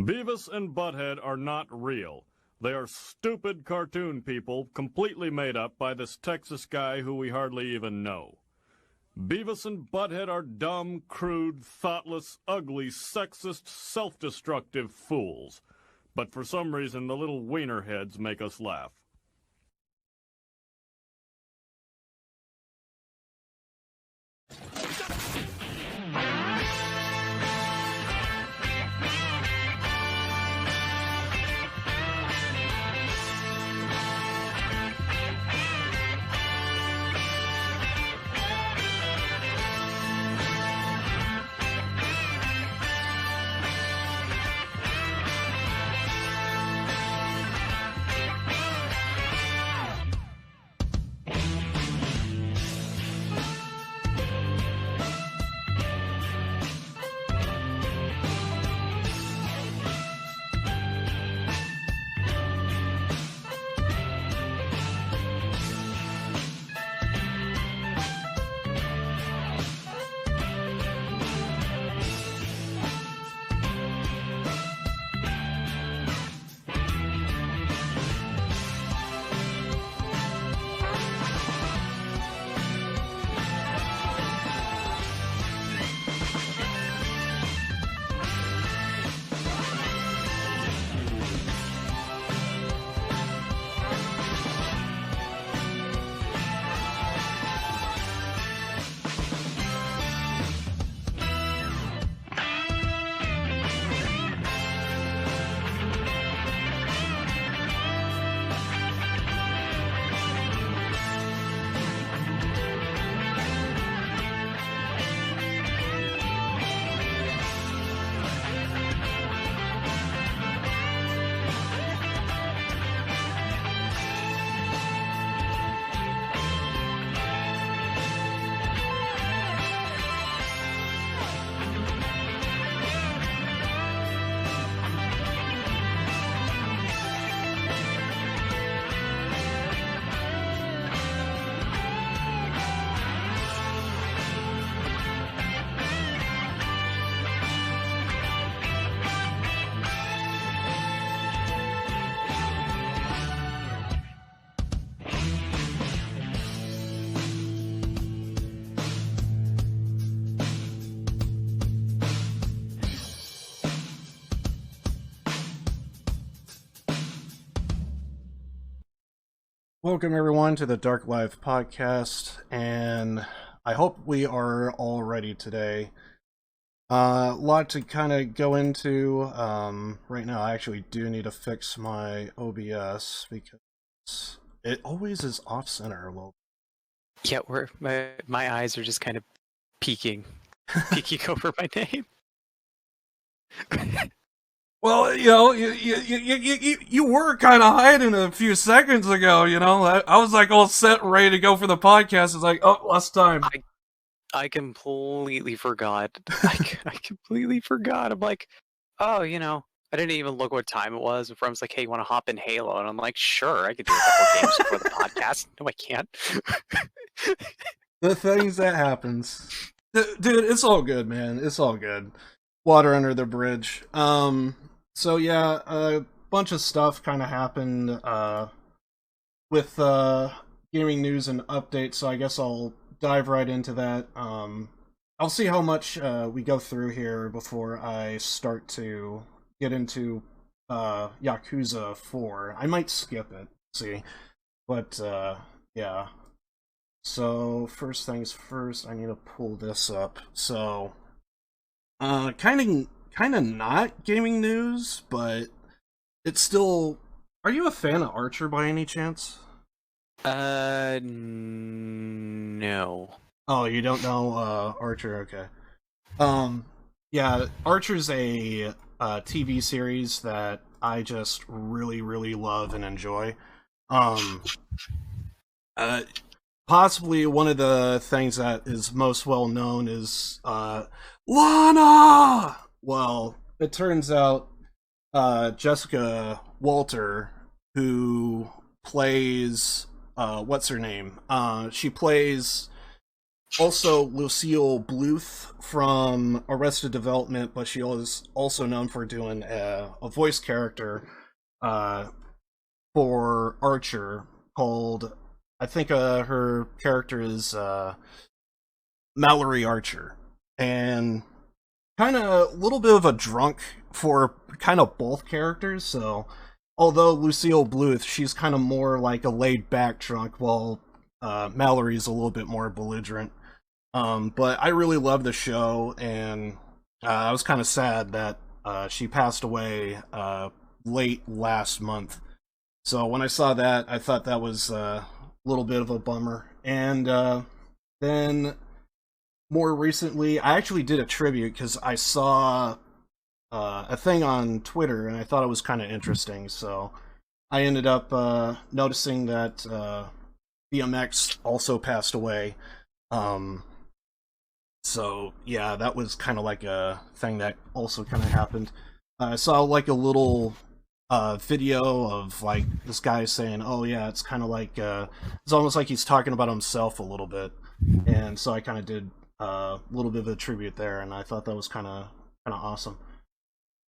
Beavis and Butthead are not real. They are stupid cartoon people completely made up by this Texas guy who we hardly even know. Beavis and Butthead are dumb, crude, thoughtless, ugly, sexist, self-destructive fools. But for some reason, the little wiener heads make us laugh. Welcome everyone to the Dark Life podcast, and I hope we are all ready today. A lot to kind of go into. Right now I actually do need to fix my OBS because it always is off-center a little. Yeah, my eyes are just kind of peeking over my name. Well, you were kind of hiding a few seconds ago, I was like all set and ready to go for the podcast. It's like, oh, last time. I completely forgot. I completely forgot. I'm like, oh, I didn't even look what time it was. Before I was like, hey, you want to hop in Halo? And I'm like, sure, I could do a couple games before the podcast. No, I can't. The things that happens. Dude, it's all good, man. It's all good. Water under the bridge. So yeah, a bunch of stuff kind of happened with gaming news and updates, so I guess I'll dive right into that. I'll see how much we go through here before I start to get into Yakuza 4. I might skip it, see. But yeah. So first things first, I need to pull this up. So kind of not gaming news, but it's still... Are you a fan of Archer by any chance? No. Oh, you don't know Archer? Okay. Yeah, Archer's a TV series that I just really, really love and enjoy. Possibly one of the things that is most well known is Lana! Well, it turns out Jessica Walter, who plays what's her name? She plays Also, Lucille Bluth from Arrested Development, but she was also known for doing a voice character uh, for Archer called, I think her character is Mallory Archer. And kind of a little bit of a drunk for kind of both characters, so although Lucille Bluth, she's kind of more like a laid-back drunk, while Mallory's a little bit more belligerent. But I really love the show, and I was kind of sad that she passed away late last month. So when I saw that, I thought that was a little bit of a bummer. And then more recently, I actually did a tribute because I saw a thing on Twitter, and I thought it was kind of interesting. So I ended up noticing that BMX also passed away. So yeah, that was kind of like a thing that also kind of happened. I saw like a little video of like this guy saying, "Oh yeah, it's kind of like it's almost like he's talking about himself a little bit," and so I kind of did a little bit of a tribute there, and I thought that was kind of awesome.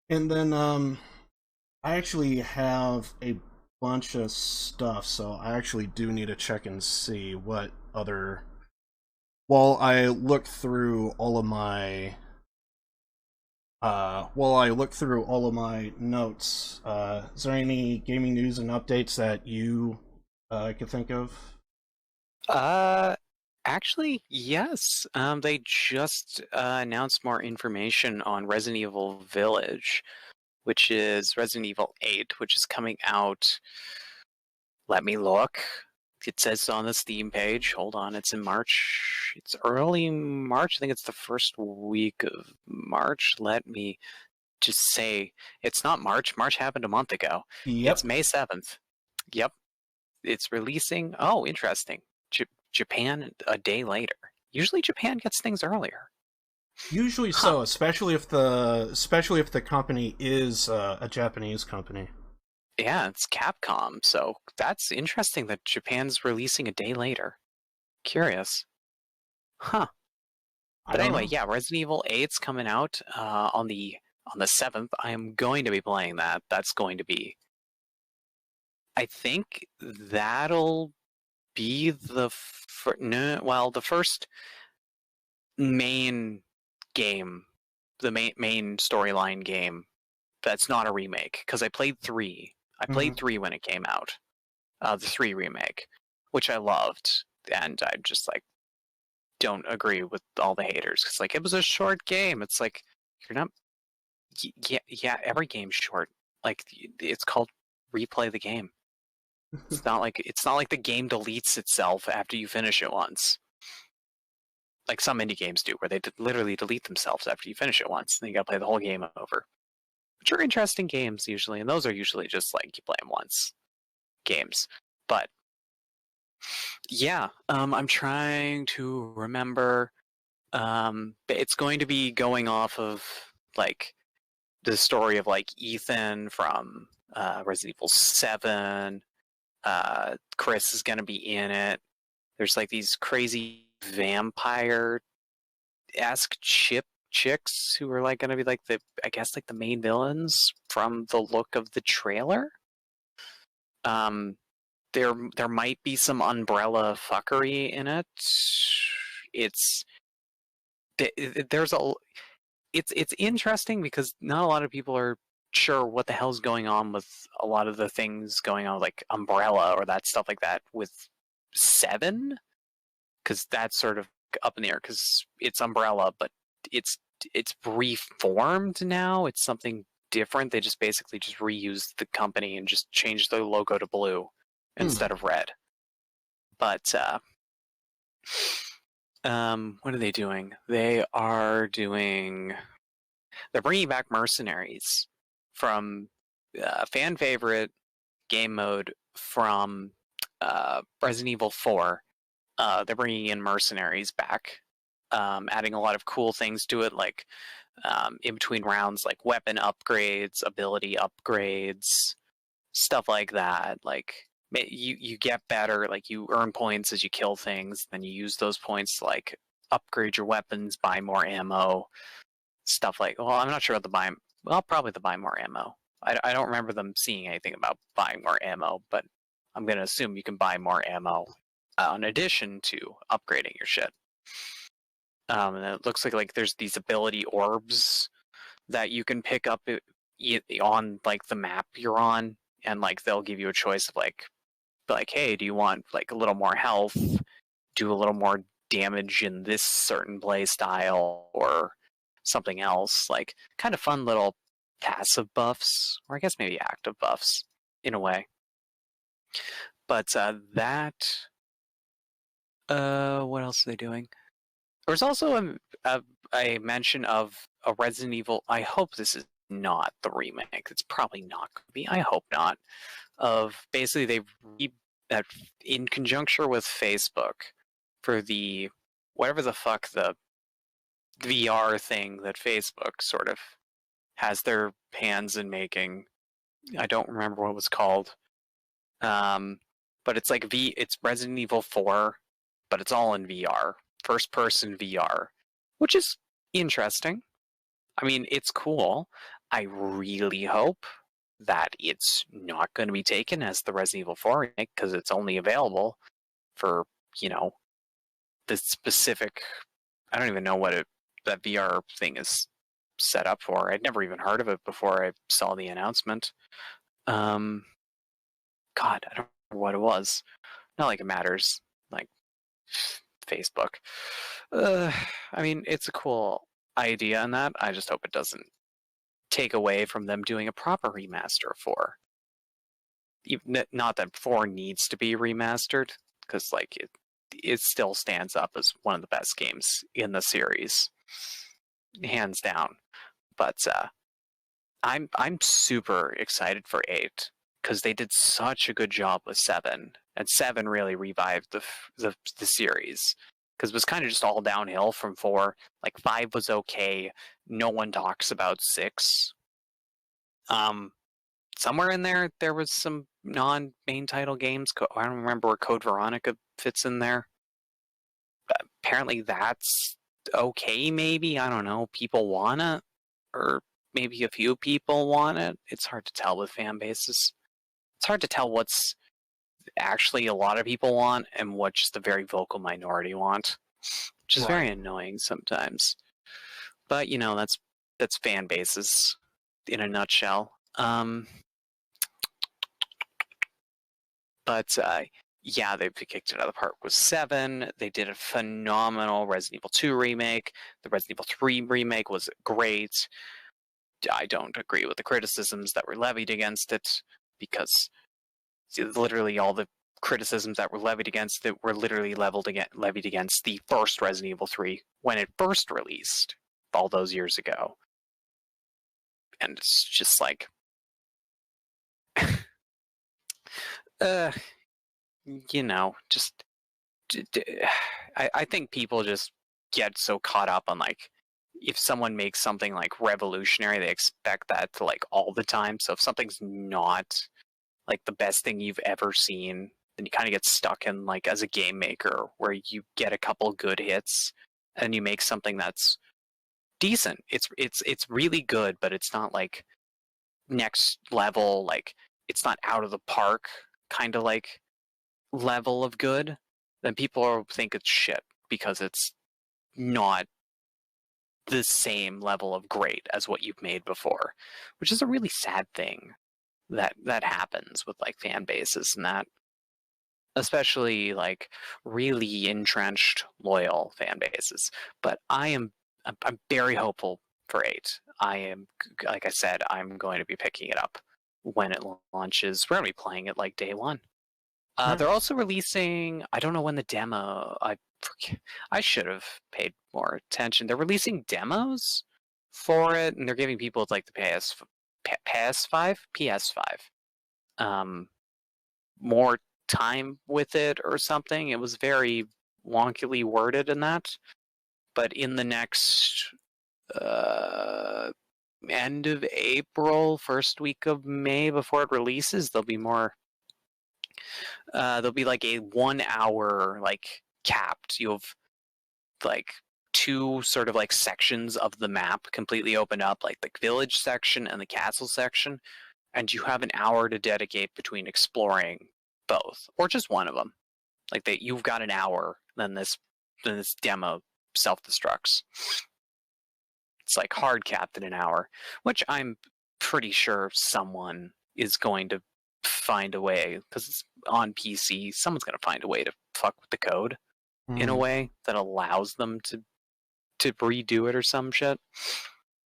And then I actually have a bunch of stuff, so I actually do need to check and see what other. While I look through all of my notes, is there any gaming news and updates that you could think of? Actually, yes. They just announced more information on Resident Evil Village, which is Resident Evil 8, which is coming out. Let me look. It says on the Steam page. Hold on, it's in March. It's early March. I think it's the first week of March. Let me just say it's not March. March happened a month ago. Yep. It's May 7th. Yep. It's releasing. Oh, interesting. Japan a day later. Usually Japan gets things earlier. Usually so, especially if the company is a Japanese company. Yeah, it's Capcom, so that's interesting that Japan's releasing a day later. Curious. Huh. But anyway, yeah, Resident Evil 8's coming out on the 7th. I am going to be playing that. That's going to be. I think that'll be the the first main game, the main storyline game that's not a remake, because I played 3. I played 3 when it came out, the 3 remake, which I loved, and I just like don't agree with all the haters because like it was a short game. It's like you're not. Yeah, every game's short. Like it's called replay the game. It's not like the game deletes itself after you finish it once. Like some indie games do, where they literally delete themselves after you finish it once, and then you gotta play the whole game over. Which are interesting games usually, and those are usually just like you play them once games. But yeah, I'm trying to remember. It's going to be going off of like the story of like Ethan from Resident Evil 7. Chris is going to be in it. There's like these crazy vampire-esque chicks who are like going to be like the main villains from the look of the trailer. There might be some Umbrella fuckery in it. It's interesting because not a lot of people are sure what the hell's going on with a lot of the things going on, like Umbrella or that stuff like that with 7, because that's sort of up in the air because it's Umbrella, but it's reformed now. It's something different. They just basically just reused the company and just changed the logo to blue instead of red. But what are they doing? They're bringing back Mercenaries from fan favorite game mode from Resident Evil 4. They're bringing in Mercenaries back, adding a lot of cool things to it, like in between rounds, like weapon upgrades, ability upgrades, stuff like that. Like you get better, like you earn points as you kill things, then you use those points to like upgrade your weapons, buy more ammo, stuff like. Well, I'm not sure about the buy. Well, probably the buy more ammo. I don't remember them seeing anything about buying more ammo, but I'm gonna assume you can buy more ammo in addition to upgrading your shit. And it looks like there's these ability orbs that you can pick up on like the map you're on, and like they'll give you a choice of like, hey, do you want like a little more health, do a little more damage in this certain play style, or something else? Like kind of fun little passive buffs, or I guess maybe active buffs in a way. But what else are they doing? There's also a mention of a Resident Evil. I hope this is not the remake. It's probably not going to be. I hope not. Of basically they've in conjunction with Facebook for the whatever the fuck the VR thing that Facebook sort of has their hands in making. I don't remember what it was called. But it's like it's Resident Evil 4, but it's all in VR. First person VR, which is interesting. I mean, it's cool. I really hope that it's not going to be taken as the Resident Evil 4 remake, because it's only available for, the specific. I don't even know what that VR thing is set up for. I'd never even heard of it before I saw the announcement. God, I don't know what it was. Not like it matters. Like Facebook. I mean, it's a cool idea in that. I just hope it doesn't take away from them doing a proper remaster of 4. Not that 4 needs to be remastered, because like it still stands up as one of the best games in the series, hands down. But I'm super excited for 8, because they did such a good job with 7, and 7 really revived the series, because it was kind of just all downhill from 4. Like 5 was okay. No one talks about 6. Somewhere in there was some non-main title games. I don't remember where Code Veronica fits in there. But apparently that's okay, maybe. I don't know. People want it, or maybe a few people want it. It's hard to tell with fan bases. It's hard to tell what's actually a lot of people want and what just a very vocal minority want, which is very annoying sometimes. But that's fan bases in a nutshell. But yeah, they kicked it out of the park with 7. They did a phenomenal Resident Evil 2 remake. The Resident Evil 3 remake was great. I don't agree with the criticisms that were levied against it, because literally all the criticisms that were levied against it were literally levied against the first Resident Evil 3 when it first released all those years ago. And it's just like I think people just get so caught up on like, if someone makes something like revolutionary, they expect that to like all the time. So if something's not like the best thing you've ever seen, then you kind of get stuck in like, as a game maker, where you get a couple good hits and you make something that's decent. It's really good, but it's not like next level, like it's not out of the park kind of like level of good. Then people think it's shit because it's not the same level of great as what you've made before, which is a really sad thing that happens with like fan bases, and that especially like really entrenched loyal fan bases. But I'm very hopeful for 8. I am, like I said, I'm going to be picking it up when it launches. We're going to be playing it like day 1. They're also releasing, I don't know when the demo, I should have paid more attention. They're releasing demos for it, and they're giving people like the PS5 more time with it or something. It was very wonkily worded in that. But in the next end of April, first week of May, before it releases, there'll be more. There'll be like a 1 hour like capped. You have like two sort of like sections of the map completely open up, like the village section and the castle section, and you have an hour to dedicate between exploring both, or just one of them. Like you've got an hour, then this demo self-destructs. It's like hard capped in an hour, which I'm pretty sure someone is going to find a way, because it's on PC, someone's going to find a way to fuck with the code in a way that allows them to redo it or some shit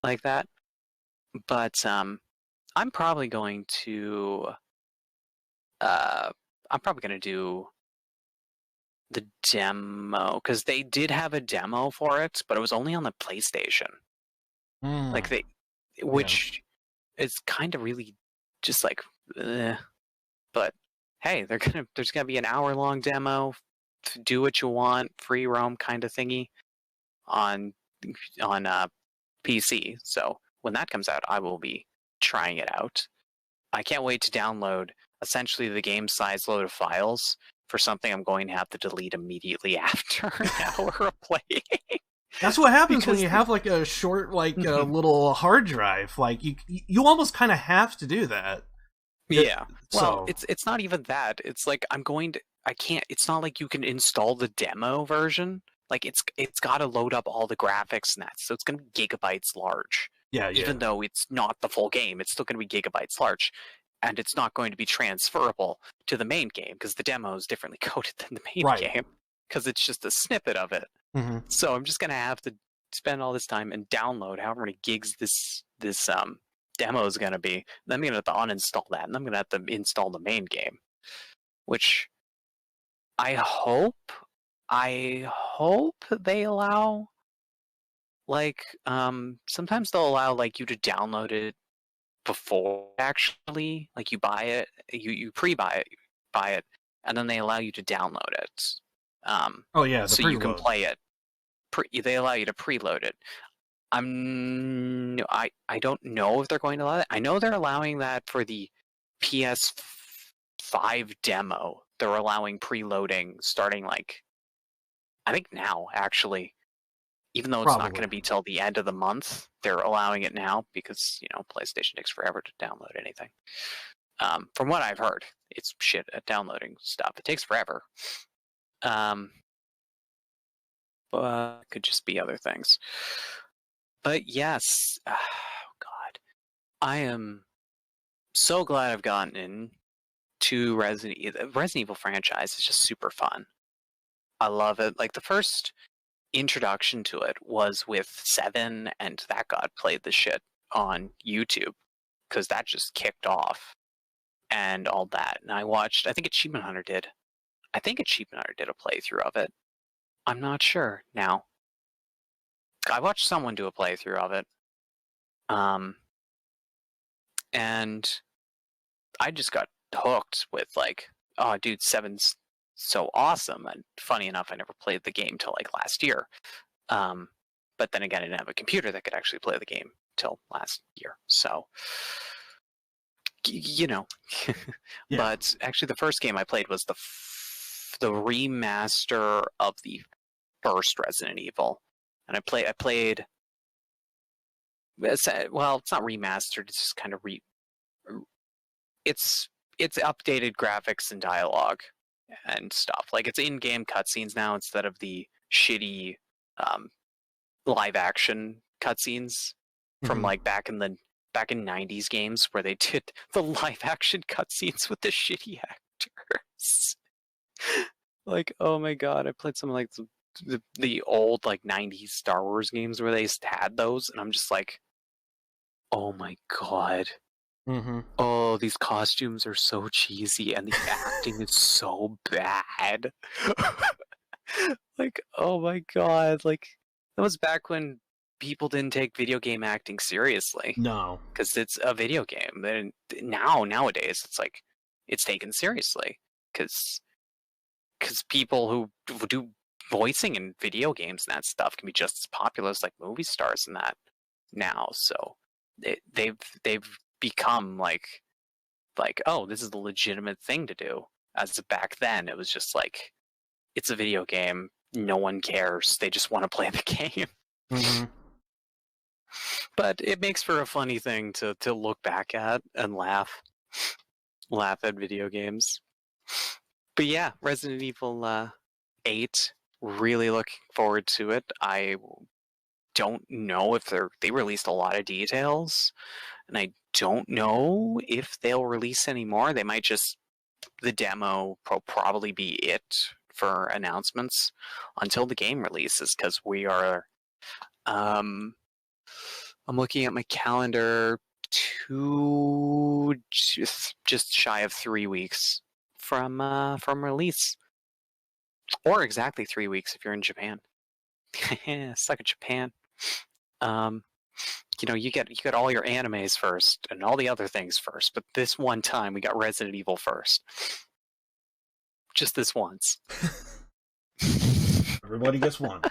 like that. But I'm probably going to do the demo, because they did have a demo for it, but it was only on the PlayStation. Like which is kind of really just like, but hey, there's gonna be an hour-long demo, do what you want, free roam kind of thingy on PC. So when that comes out, I will be trying it out. I can't wait to download essentially the game size load of files for something I'm going to have to delete immediately after an hour of playing. That's what happens when you have like a short, like a little hard drive. Like you almost kind of have to do that. Yeah. Well, it's not even that. It's like I can't. It's not like you can install the demo version. Like it's got to load up all the graphics and that, so it's going to be gigabytes large. Yeah. Even though it's not the full game, it's still going to be gigabytes large, and it's not going to be transferable to the main game because the demo is differently coded than the main game, because it's just a snippet of it. Mm-hmm. So I'm just going to have to spend all this time and download however many gigs this demo is going to be. Then I'm going to have to uninstall that, and I'm going to have to install the main game, which I hope they allow. Like, sometimes they'll allow like you to download it before actually, like you buy it, you buy it, and then they allow you to download it. So you can play it. They allow you to preload it. I don't know if they're going to allow that. I know they're allowing that for the PS5 demo. They're allowing preloading starting like, I think now actually. Even though it's not going to be till the end of the month, they're allowing it now because, PlayStation takes forever to download anything. From what I've heard, it's shit at downloading stuff. It takes forever. But it could just be other things. But yes, oh God, I am so glad I've gotten into Resident Evil. The Resident Evil franchise is just super fun. I love it. Like the first introduction to it was with 7, and that got played the shit on YouTube because that just kicked off and all that. And I think Achievement Hunter did a playthrough of it. I'm not sure now. I watched someone do a playthrough of it. And I just got hooked with like, oh dude, 7's so awesome. And funny enough, I never played the game till like last year. But then again, I didn't have a computer that could actually play the game till last year. So, Yeah. But actually the first game I played was the remaster of the first Resident Evil. And I played, well, it's not remastered, it's just kind of it's updated graphics and dialogue and stuff. Like it's in-game cutscenes now instead of the shitty live action cutscenes from like back in 90s games where they did the live action cutscenes with the shitty actors. Like, oh my god, I played some like the old like 90s Star Wars games where they had those, and I'm just like, oh my god. Oh, these costumes are so cheesy and the acting is so bad. Like, oh my god, like that was back when people didn't take video game acting seriously. No, because it's a video game. And nowadays it's like it's taken seriously because people who do voicing in video games and that stuff can be just as popular as like movie stars and that now. So they've become like, oh, this is the legitimate thing to do. As back then, it was just like, it's a video game. no one cares. They just want to play the game. Mm-hmm. But it makes for a funny thing to look back at and laugh at video games. But yeah, Resident Evil 8, really looking forward to it. I don't know if they released a lot of details, and I don't know if they'll release any more. They might just, the demo will probably be it for announcements until the game releases, because we are, I'm looking at my calendar, just shy of 3 weeks from release, or exactly 3 weeks if you're in Japan. Suck at Japan. You get all your animes first and all the other things first, but this one time we got Resident Evil first. Just this once. Everybody gets one.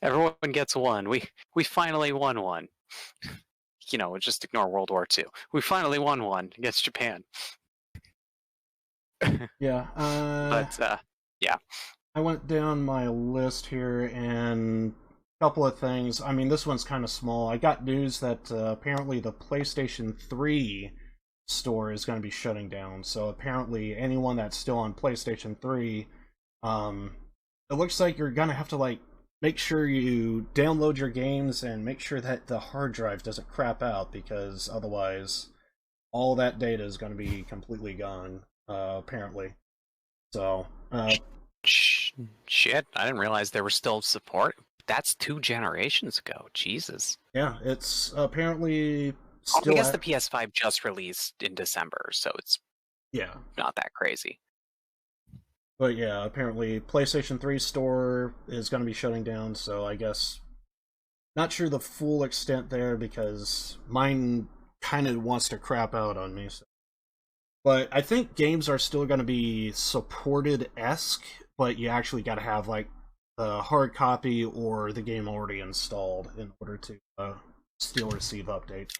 Everyone gets one. We finally won one. Just ignore World War II. We finally won one against Japan. Yeah. But yeah. I went down my list here and a couple of things. I mean, this one's kind of small. I got news that apparently the PlayStation 3 store is going to be shutting down. So apparently anyone that's still on PlayStation 3, it looks like you're going to have to make sure you download your games and make sure that the hard drive doesn't crap out, because otherwise all that data is going to be completely gone, apparently. So, shit, I didn't realize there was still support. That's 2 generations ago. Jesus. Yeah, it's apparently still... I guess the PS5 just released in December, so it's not that crazy. But yeah, apparently PlayStation 3 store is going to be shutting down, so I guess... Not sure the full extent there, because mine kind of wants to crap out on me. So. But I think games are still going to be supported-esque, but you actually got to have a hard copy or the game already installed in order to still receive updates.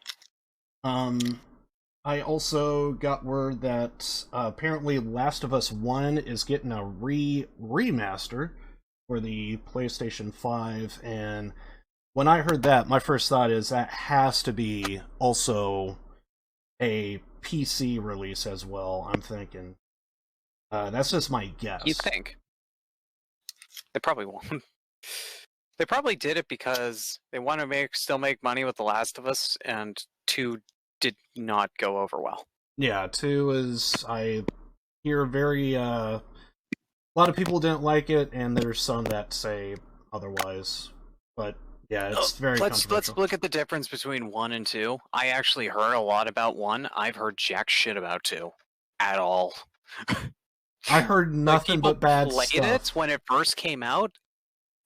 I also got word that apparently Last of Us 1 is getting a remaster for the PlayStation 5, and when I heard that, my first thought is that has to be also a PC release as well, I'm thinking. That's just my guess. You think? They probably won't. They probably did it because they want to still make money with The Last of Us, and 2 did not go over well. Yeah, 2 is, I hear very, a lot of people didn't like it, and there's some that say otherwise. But yeah, it's very controversial. Let's look at the difference between 1 and 2. I actually heard a lot about 1. I've heard jack shit about 2 at all. I heard nothing but bad stuff. People played it when it first came out,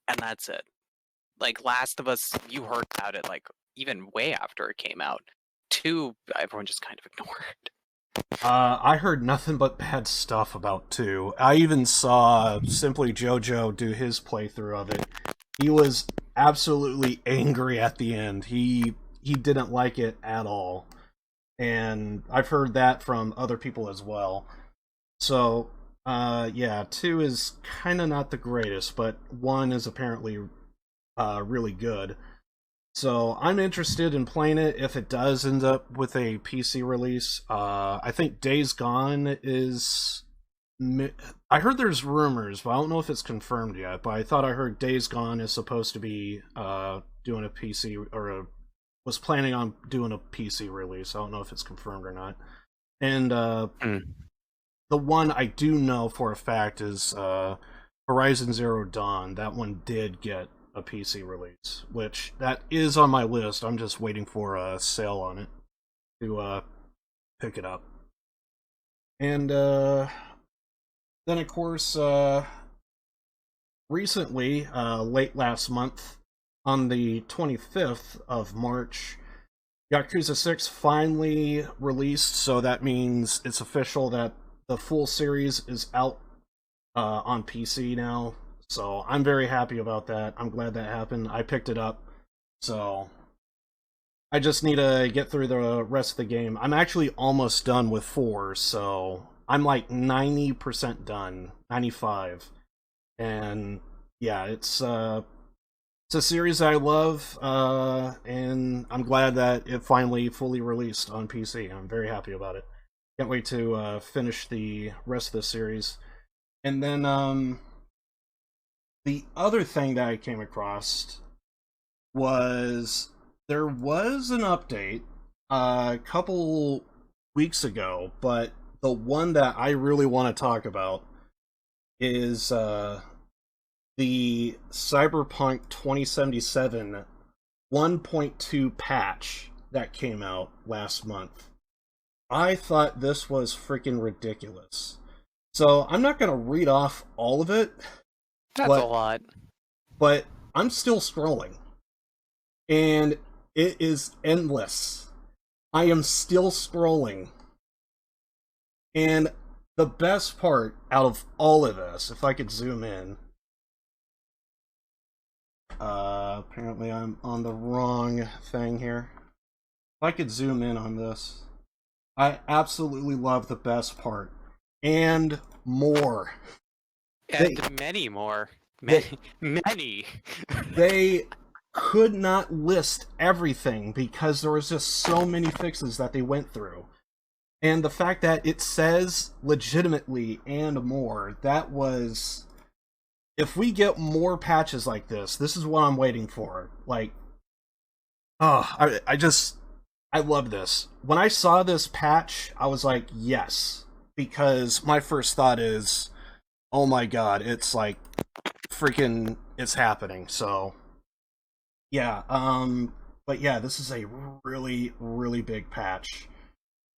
and that's it. Last of Us, you heard about it even way after it came out. 2, everyone just kind of ignored. I heard nothing but bad stuff about 2. I even saw Simply JoJo do his playthrough of it. He was absolutely angry at the end. He didn't like it at all. And I've heard that from other people as well. So, yeah, 2 is kind of not the greatest, but 1 is apparently really good. So I'm interested in playing it if it does end up with a PC release. I think Days Gone is... I heard there's rumors, but I don't know if it's confirmed yet. But I thought I heard Days Gone is supposed to be doing a PC, or was planning on doing a PC release. I don't know if it's confirmed or not. And the one I do know for a fact is Horizon Zero Dawn. That one did get a PC release, which that is on my list. I'm just waiting for a sale on it to pick it up. And then, of course, recently, late last month, on the 25th of March, Yakuza 6 finally released, so that means it's official that the full series is out on PC now. So I'm very happy about that. I'm glad that happened. I picked it up. So I just need to get through the rest of the game. I'm actually almost done with 4, so I'm 90% done. 95. And yeah, it's a series I love, and I'm glad that it finally fully released on PC. I'm very happy about it. Can't wait to finish the rest of the series. And then the other thing that I came across was there was an update a couple weeks ago, but the one that I really want to talk about is the Cyberpunk 2077 1.2 patch that came out last month. I thought this was freaking ridiculous. So I'm not going to read off all of it. That's a lot. But I'm still scrolling. And it is endless. I am still scrolling. And the best part out of all of this, if I could zoom in. Apparently I'm on the wrong thing here. If I could zoom in on this. I absolutely love the best part. And more. And many more. Many. They could not list everything because there was just so many fixes that they went through. And the fact that it says legitimately and more, that was... If we get more patches like this is what I'm waiting for. Like, I love this. When I saw this patch, I was like, yes. Because my first thought is, oh my god, it's like, freaking, it's happening. So, yeah, but yeah, this is a really, really big patch.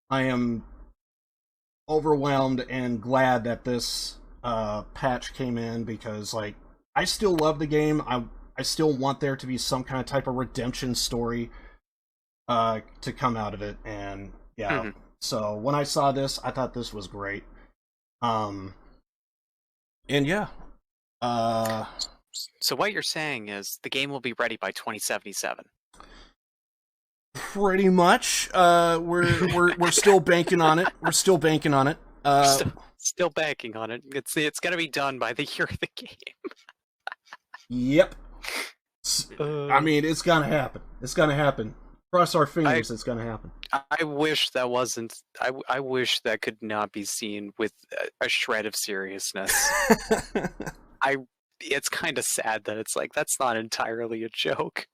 I am overwhelmed and glad that this patch came in because, like, I still love the game. I still want there to be some kind of type of redemption story to come out of it, and yeah. So when I saw this, I thought this was great. And yeah. So what you're saying is the game will be ready by 2077. Pretty much. We're still banking on it. We're still banking on it. Still banking on it. It's gonna be done by the year of the game. Yep. I mean, it's gonna happen. It's gonna happen. Cross our fingers, it's gonna happen. I wish that wasn't. I wish that could not be seen with a shred of seriousness. It's kind of sad that it's like that's not entirely a joke.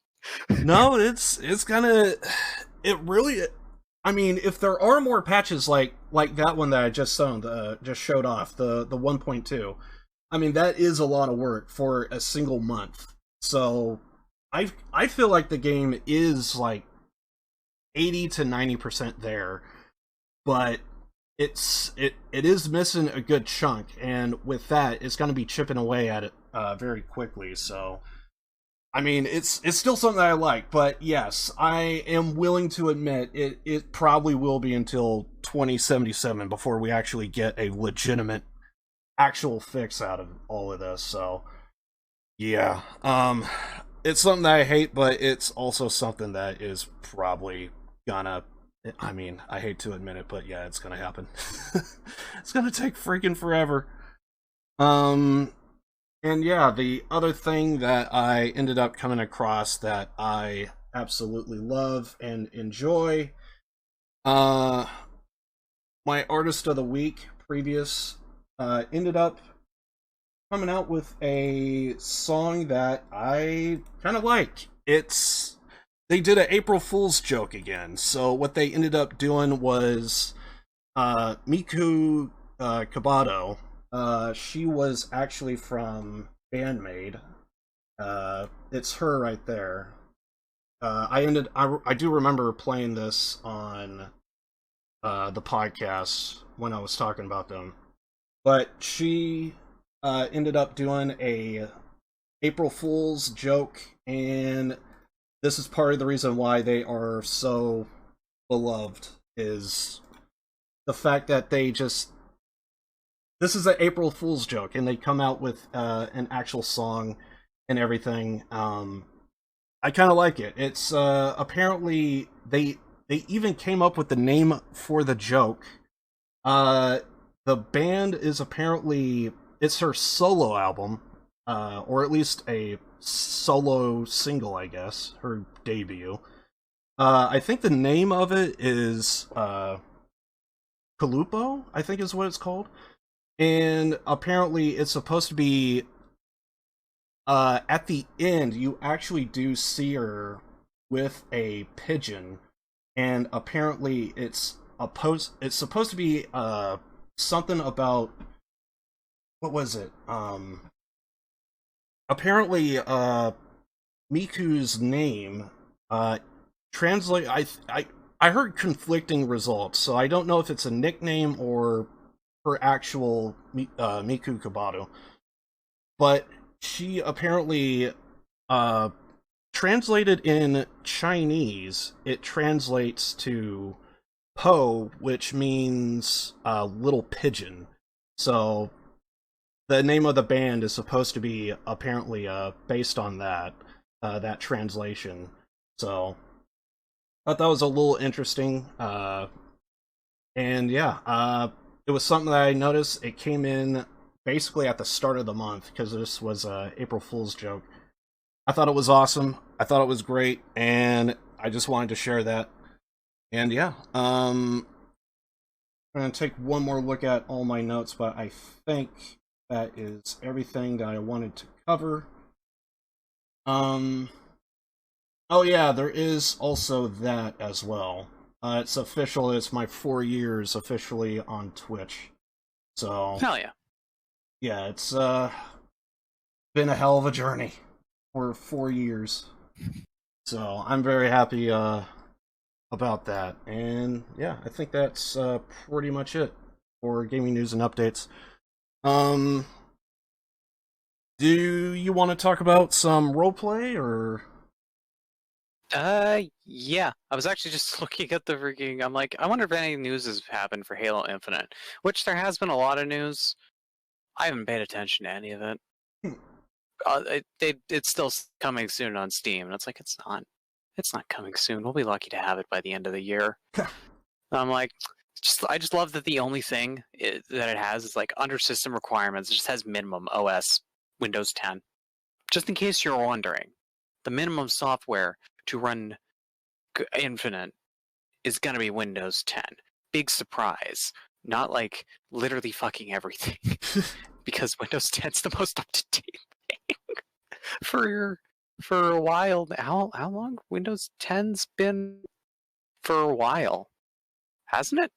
No, it's gonna. It really. I mean, if there are more patches like that one that I just showed off, the 1.2, I mean, that is a lot of work for a single month. So I feel like the game is like 80 to 90% there, but it is missing a good chunk, and with that, it's going to be chipping away at it very quickly. So, I mean, it's still something that I like, but yes, I am willing to admit it probably will be until 2077 before we actually get a legitimate actual fix out of all of this. So, yeah, it's something that I hate, but it's also something that is probably gonna, I mean, I hate to admit it, but yeah, it's gonna happen. It's gonna take freaking forever. And yeah, the other thing that I ended up coming across that I absolutely love and enjoy, my artist of the week previous ended up coming out with a song that I kind of like. They did an April Fool's joke again. So what they ended up doing was Miku Kobato. She was actually from BAND-MAID. It's her right there. I do remember playing this on the podcast when I was talking about them. But she ended up doing a April Fool's joke, and this is part of the reason why they are so beloved, is the fact that this is an April Fool's joke, and they come out with an actual song and everything. I kind of like it. It's apparently they even came up with the name for the joke. The band is apparently, it's her solo album. or at least a solo single, I guess, her debut. I think the name of it is Cluppo, I think is what it's called. And apparently it's supposed to be at the end you actually do see her with a pigeon, and apparently it's supposed to be something about, what was it? Apparently Miku's name translate I heard conflicting results, so I don't know if it's a nickname or her actual Miku Kobato. But she apparently translated in Chinese, it translates to Po, which means little pigeon. So the name of the band is supposed to be apparently based on that translation. So I thought that was a little interesting. And yeah, it was something that I noticed. It came in basically at the start of the month because this was a April Fool's joke. I thought it was awesome. I thought it was great, and I just wanted to share that. And yeah, I'm gonna take one more look at all my notes, but I think that is everything that I wanted to cover. Oh yeah, there is also that as well. It's official. It's my 4 years officially on Twitch. So Hell yeah. yeah, it's been a hell of a journey for 4 years. So I'm very happy about that. And yeah, I think that's pretty much it for gaming news and updates. Do you want to talk about some roleplay or? Yeah. I was actually just looking at the freaking. I'm like, I wonder if any news has happened for Halo Infinite, which there has been a lot of news. I haven't paid attention to any of it. It's still coming soon on Steam, and it's like it's not coming soon. We'll be lucky to have it by the end of the year. I'm like, I just love that the only thing that it has is like under system requirements. It just has minimum OS Windows 10. Just in case you're wondering, the minimum software to run Infinite is gonna be Windows 10. Big surprise. Not like literally fucking everything, because Windows 10's the most up to date thing for a while. How long Windows 10's been for a while, hasn't it?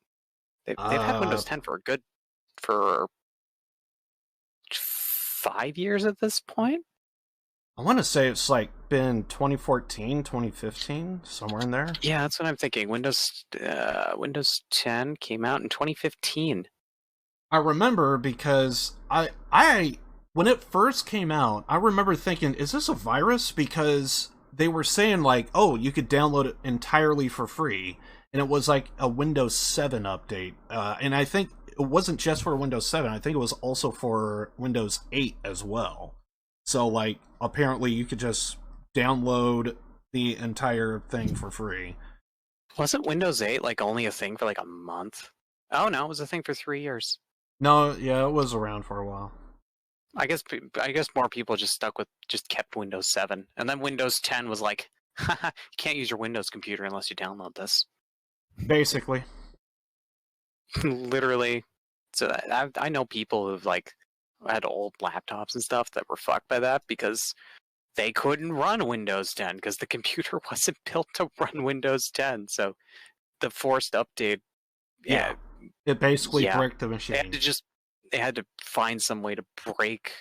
They've had Windows 10 for 5 years at this point. I want to say it's like been 2014, 2015, somewhere in there. Yeah, that's what I'm thinking. Windows 10 came out in 2015. I remember because I when it first came out, I remember thinking, is this a virus? Because they were saying like, oh, you could download it entirely for free, and it was like a Windows 7 update. And I think it wasn't just for Windows 7. I think it was also for Windows 8 as well. So like, apparently you could just download the entire thing for free. Wasn't Windows 8 like only a thing for like a month? Oh no, it was a thing for 3 years. No, yeah, it was around for a while. I guess more people just kept Windows 7, and then Windows 10 was like, haha, you can't use your Windows computer unless you download this. Basically. Literally. So I know people who've like had old laptops and stuff that were fucked by that because they couldn't run Windows 10 because the computer wasn't built to run Windows 10. So the forced update, Yeah. It basically bricked the machine. They had to find some way to break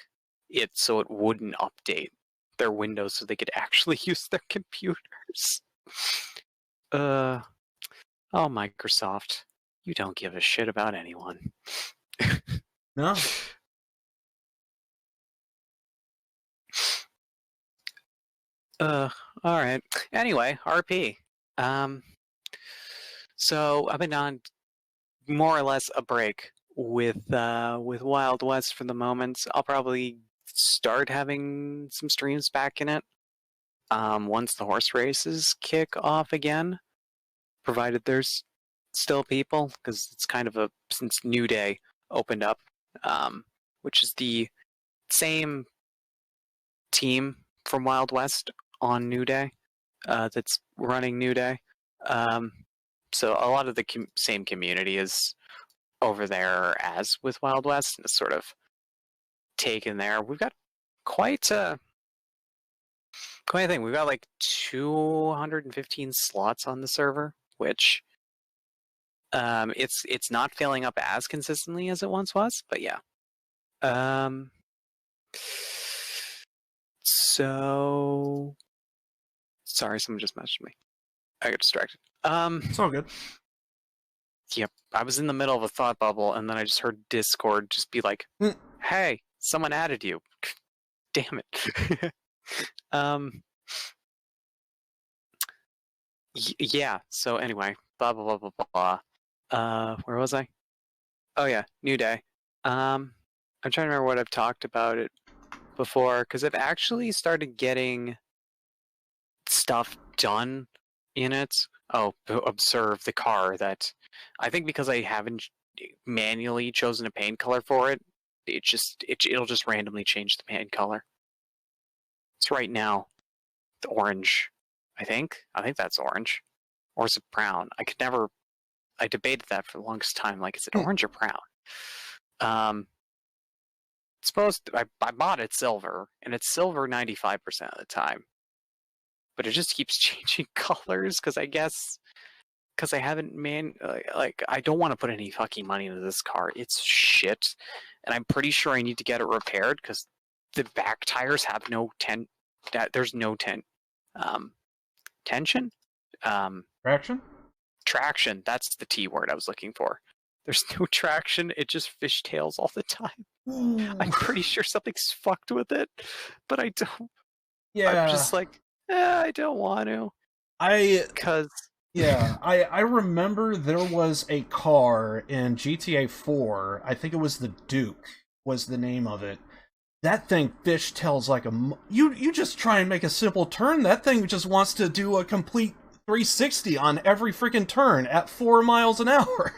it so it wouldn't update their Windows so they could actually use their computers. Oh, Microsoft, you don't give a shit about anyone. No. All right. Anyway, RP. So I've been on more or less a break with Wild West for the moment. I'll probably start having some streams back in it once the horse races kick off again, provided there's still people, because it's kind of since New Day opened up, which is the same team from Wild West on New Day that's running New Day. So a lot of the same community is over there as with Wild West, and it's sort of taken there. We've got quite a thing. We've got like 215 slots on the server, which it's not filling up as consistently as it once was, but yeah. So sorry, someone just messaged me. I got distracted. It's all good. Yep, I was in the middle of a thought bubble, and then I just heard Discord just be like, "Hey, someone added you." Damn it. Yeah. So anyway, blah blah blah blah blah. Where was I? Oh yeah, New Day. I'm trying to remember what I've talked about it before, because I've actually started getting stuff done in it. Oh, observe the car that I think because I haven't manually chosen a paint color for it, it'll just randomly change the paint color. It's right now the orange. I think that's orange, or is it brown? I debated that for the longest time. Like, is it orange or brown? I bought it silver, and it's silver 95% of the time. But it just keeps changing colors because I haven't I don't want to put any fucking money into this car. It's shit, and I'm pretty sure I need to get it repaired because the back tires have no there's no tension. Traction? Traction. That's the T word I was looking for. There's no traction. It just fishtails all the time. I'm pretty sure something's fucked with it, but I don't. Yeah. I'm just like, I don't want to. I remember there was a car in GTA 4. I think it was the Duke was the name of it. That thing fishtails like you just try and make a simple turn. That thing just wants to do a complete 360 on every freaking turn at 4 miles an hour.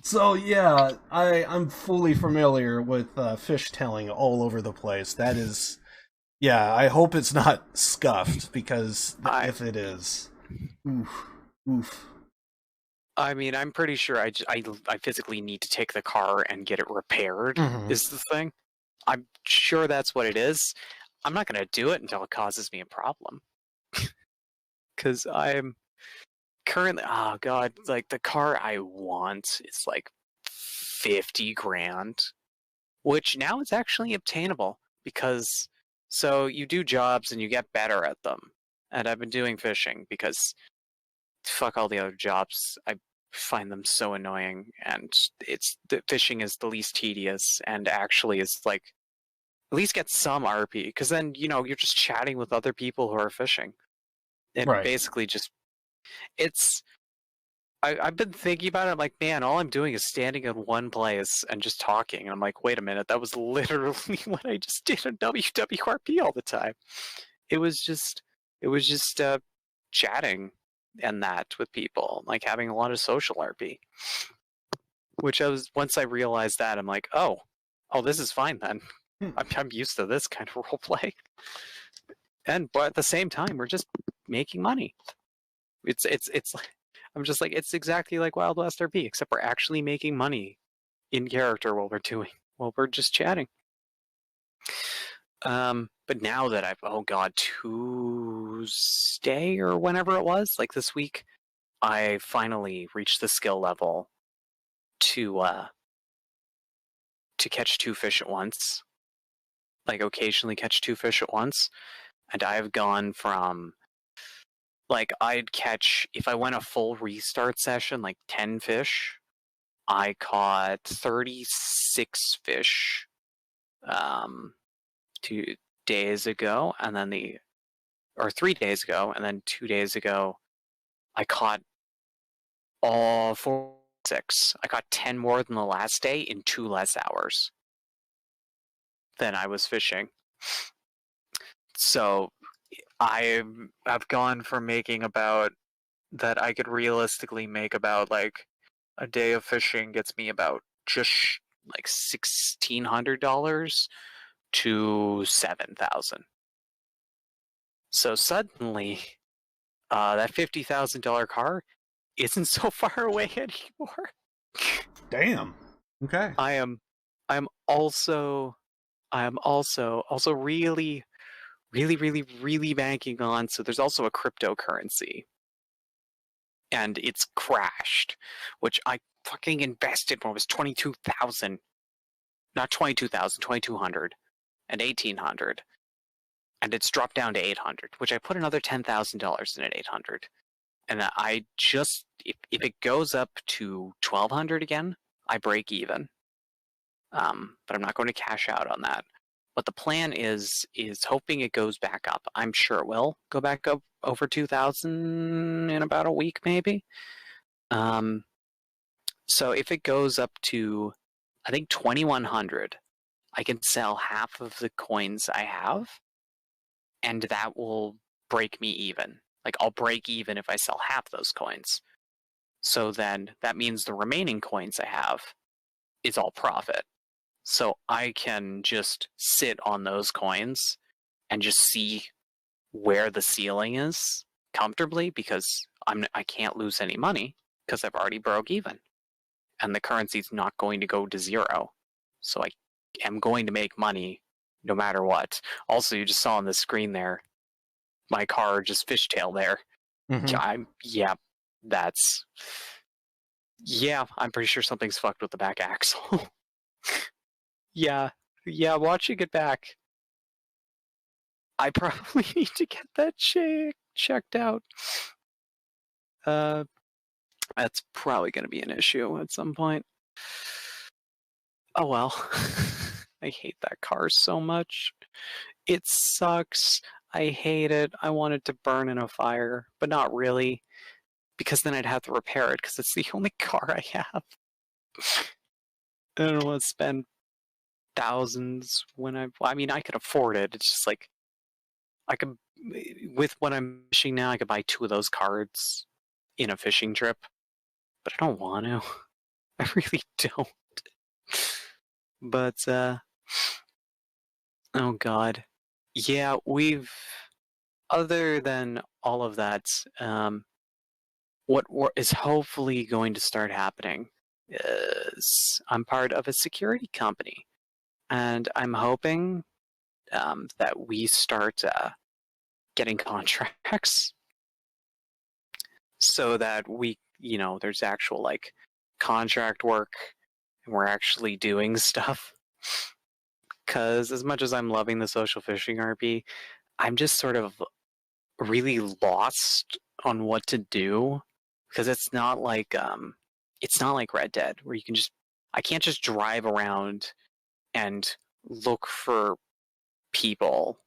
So yeah, I'm fully familiar with fishtailing all over the place. That is, yeah. I hope it's not scuffed because if it is, oof. I mean, I'm pretty sure I physically need to take the car and get it repaired. Is the thing. I'm sure that's what it is. I'm not going to do it until it causes me a problem. Because I'm currently, oh god, like the car I want is like 50 grand. Which now is actually obtainable because, so you do jobs and you get better at them. And I've been doing fishing because fuck all the other jobs. I find them so annoying, and the fishing is the least tedious and actually is like at least get some RP, because then you're just chatting with other people who are fishing, and basically just I've been thinking about it. I'm like, man, all I'm doing is standing in one place and just talking. And I'm like, wait a minute, that was literally what I just did on WWRP all the time. It was just chatting and that with people, like having a lot of social RP. Which once I realized that, I'm like, oh, this is fine then. I'm used to this kind of roleplay. But at the same time, we're just making money. It's like, I'm just like, it's exactly like Wild West RP, except we're actually making money in character while we're just chatting. But now that Tuesday or whenever it was, like this week, I finally reached the skill level to catch 2 fish at once. Like occasionally catch 2 fish at once. And I've gone from, like, I'd catch, if I went a full restart session, like 10 fish, I caught 36 fish 2 days ago, and then 3 days ago, and then 2 days ago, I caught all 46. I caught 10 more than the last day in 2 less hours than I was fishing. So I've gone from making about that I could realistically make about like a day of fishing gets me about just like $1,600 to $7,000. So suddenly, that $50,000 car isn't so far away anymore. Damn. Okay. I'm also really, really, really, really banking on. So there's also a cryptocurrency, and it's crashed, which I fucking invested when it was 22,000, not 22,000, 2,200, and 1,800, and it's dropped down to 800, which I put another $10,000 in at 800, and I just if it goes up to 1,200 again, I break even. But I'm not going to cash out on that. But the plan is hoping it goes back up. I'm sure it will go back up over 2,000 in about a week, maybe. So if it goes up to, I think 2,100, I can sell half of the coins I have, and that will break me even. Like, I'll break even if I sell half those coins. So then that means the remaining coins I have is all profit. So I can just sit on those coins and just see where the ceiling is comfortably, because I can't lose any money because I've already broke even. And the currency's not going to go to zero. So I am going to make money no matter what. Also, you just saw on the screen there, my car just fishtail there. Mhm. I'm pretty sure something's fucked with the back axle. Yeah, watching it back, I probably need to get that checked out. That's probably going to be an issue at some point. Oh well. I hate that car so much. It sucks. I hate it. I want it to burn in a fire, but not really, because then I'd have to repair it, because it's the only car I have. I don't want to spend thousands when I mean, I could afford it. It's just like, I could, with what I'm fishing now, I could buy 2 of those cards in a fishing trip, but I don't want to. I really don't. But, oh god. Yeah, other than all of that, what is hopefully going to start happening is I'm part of a security company, and I'm hoping that we start getting contracts so that there's actual like contract work, and we're actually doing stuff. Because as much as I'm loving the social fishing RP, I'm just sort of really lost on what to do, because it's not like Red Dead, where I can't just drive around and look for people.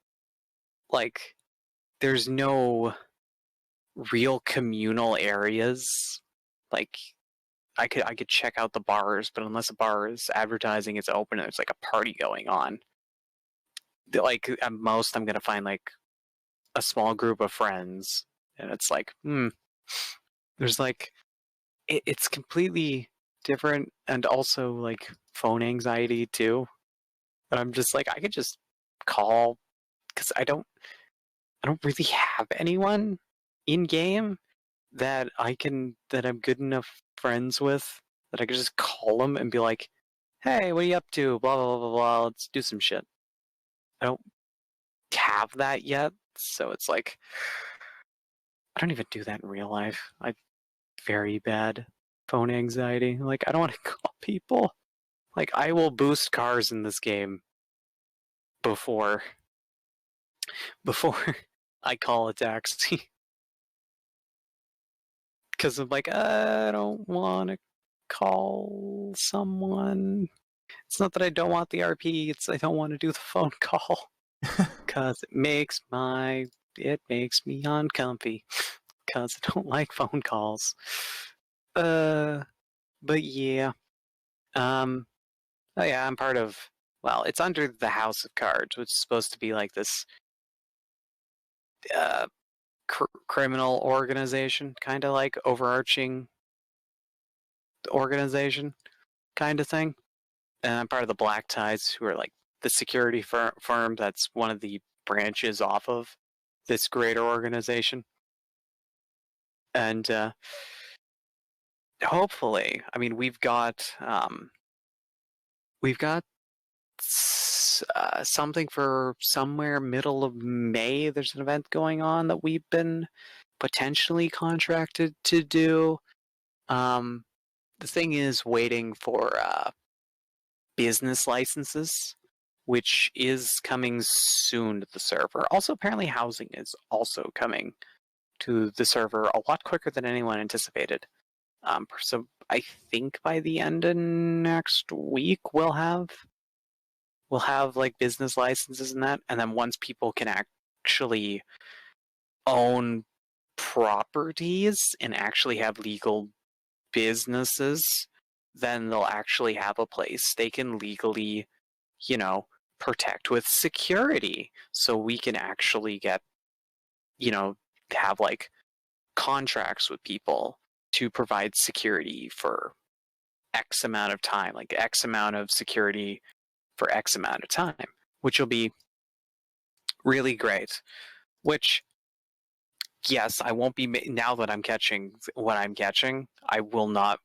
Like, there's no real communal areas. Like, I could check out the bars, but unless a bar is advertising it's open and there's like a party going on, like at most I'm gonna find like a small group of friends, and it's like, there's like it's completely different, and also like phone anxiety too. But I'm just like, I could just call, because I don't really have anyone in game that I'm good enough friends with that I could just call them and be like, hey, what are you up to? Blah, blah, blah, blah, blah. Let's do some shit. I don't have that yet, so it's like, I don't even do that in real life. I very bad phone anxiety. Like, I don't want to call people. Like, I will boost cars in this game before I call a taxi. Because I'm like, I don't want to call someone. It's not that I don't want the RP, it's I don't want to do the phone call. Because it makes me uncomfy. Because I don't like phone calls. But yeah. Oh yeah, I'm part of, well, it's under the House of Cards, which is supposed to be like this criminal organization, kind of like overarching organization kind of thing. And I'm part of the Black Ties, who are like the security firm that's one of the branches off of this greater organization. And hopefully, I mean, we've got something for somewhere middle of May. There's an event going on that we've been potentially contracted to do. The thing is waiting for business licenses, which is coming soon to the server. Also, apparently housing is also coming to the server a lot quicker than anyone anticipated. So I think by the end of next week we'll have like business licenses and that, and then once people can actually own properties and actually have legal businesses, then they'll actually have a place they can legally, protect with security. So we can actually get, have like contracts with people to provide security for X amount of time, like X amount of security for X amount of time, which will be really great. Which, yes, I won't be now that I'm catching what I'm catching. I will not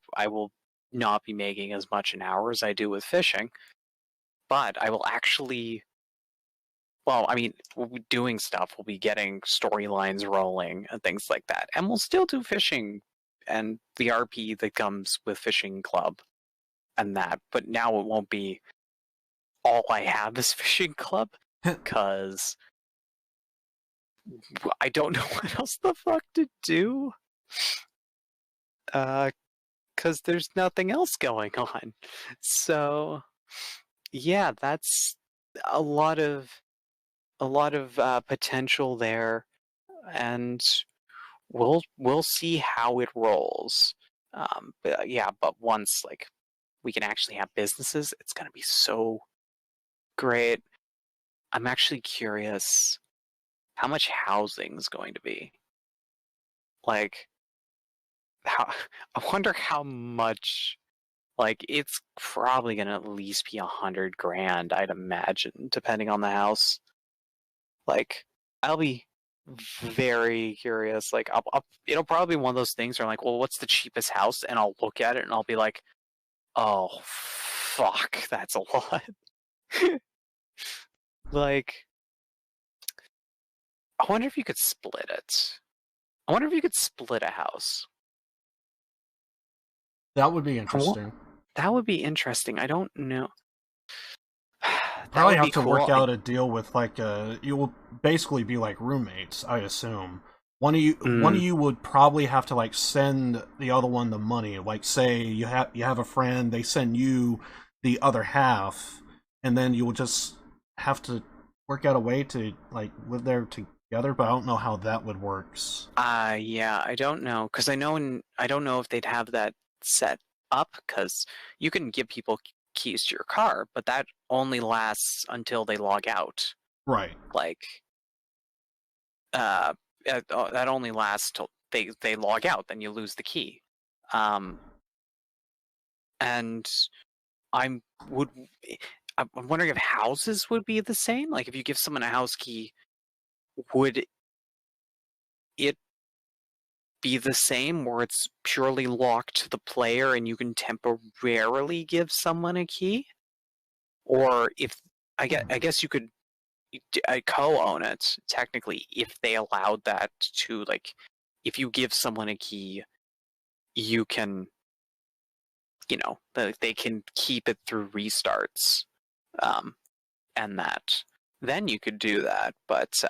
be making as much an hour as I do with fishing, but I will actually. Well, I mean, we'll be doing stuff. We'll be getting storylines rolling and things like that, and we'll still do fishing and the RP that comes with fishing club and that. But now it won't be all I have is fishing club, because I don't know what else the fuck to do. Because there's nothing else going on. So, yeah, that's a lot of potential there, and we'll see how it rolls. But once like we can actually have businesses, it's gonna be so great. I'm actually curious how much housing is going to be. Like, I wonder how much. Like, it's probably gonna at least be $100,000, I'd imagine, depending on the house. Like, I'll be very curious. Like, it'll probably be one of those things where I'm like, well, what's the cheapest house? And I'll look at it and I'll be like, oh, fuck, that's a lot. Like, I wonder if you could split it. I wonder if you could split a house. That would be interesting. That would be interesting. I don't know. Probably have to work out a deal with like you will basically be like roommates, I assume. One of you would probably have to like send the other one the money. Like, say you have a friend, they send you the other half, and then you will just have to work out a way to like live there together. But I don't know how that would work. Yeah, I don't know, because I don't know if they'd have that set up, because you can give people keys to your car, but that only lasts until they log out. Right. Like, that only lasts till they log out, then you lose the key. And I'm wondering if houses would be the same. Like, if you give someone a house key, would it be the same, where it's purely locked to the player and you can temporarily give someone a key? Or if I guess you could co-own it technically, if they allowed that to, like, if you give someone a key, you can, they can keep it through restarts, and that. Then you could do that, but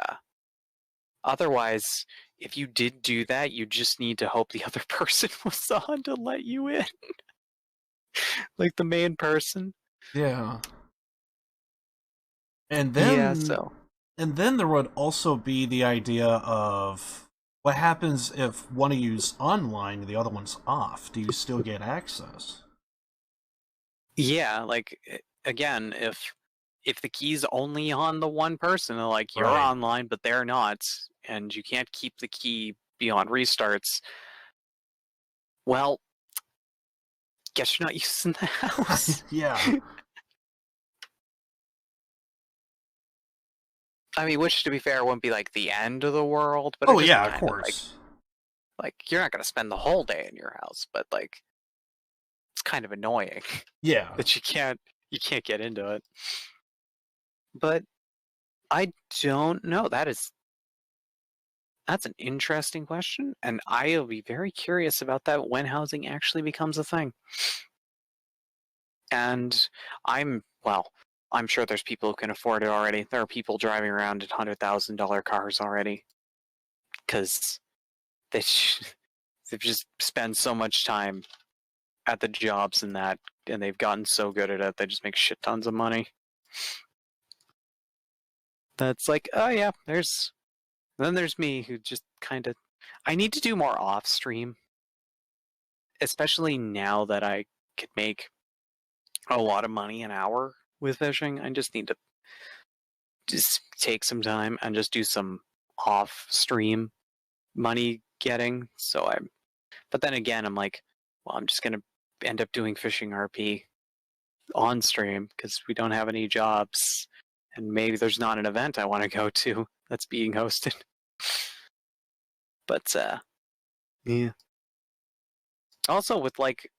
otherwise, if you did do that, you just need to hope the other person was on to let you in. Like the main person. Yeah. And then, and then there would also be the idea of what happens if one of you's online and the other one's off. Do you still get access? Yeah, like, again, if the key's only on the one person, like, you're Right. online but they're not, and you can't keep the key beyond restarts, well, guess you're not using the house. Yeah. I mean, which to be fair wouldn't be like the end of the world, but Oh it just yeah, of kind course. like you're not gonna spend the whole day in your house, but like it's kind of annoying Yeah. that you can't get into it. But I don't know. That's an interesting question, and I'll be very curious about that when housing actually becomes a thing. And I'm sure there's people who can afford it already. There are people driving around in $100,000 cars already because they've just spent so much time at the jobs and that, and they've gotten so good at it, they just make shit tons of money. That's like, oh yeah, then there's me who just kind of, I need to do more off stream, especially now that I could make a lot of money an hour with fishing. I just need to just take some time and just do some off stream money getting. But then again, I'm like, well, I'm just gonna end up doing fishing RP on stream because we don't have any jobs, and maybe there's not an event I want to go to that's being hosted. But yeah. Also, with like,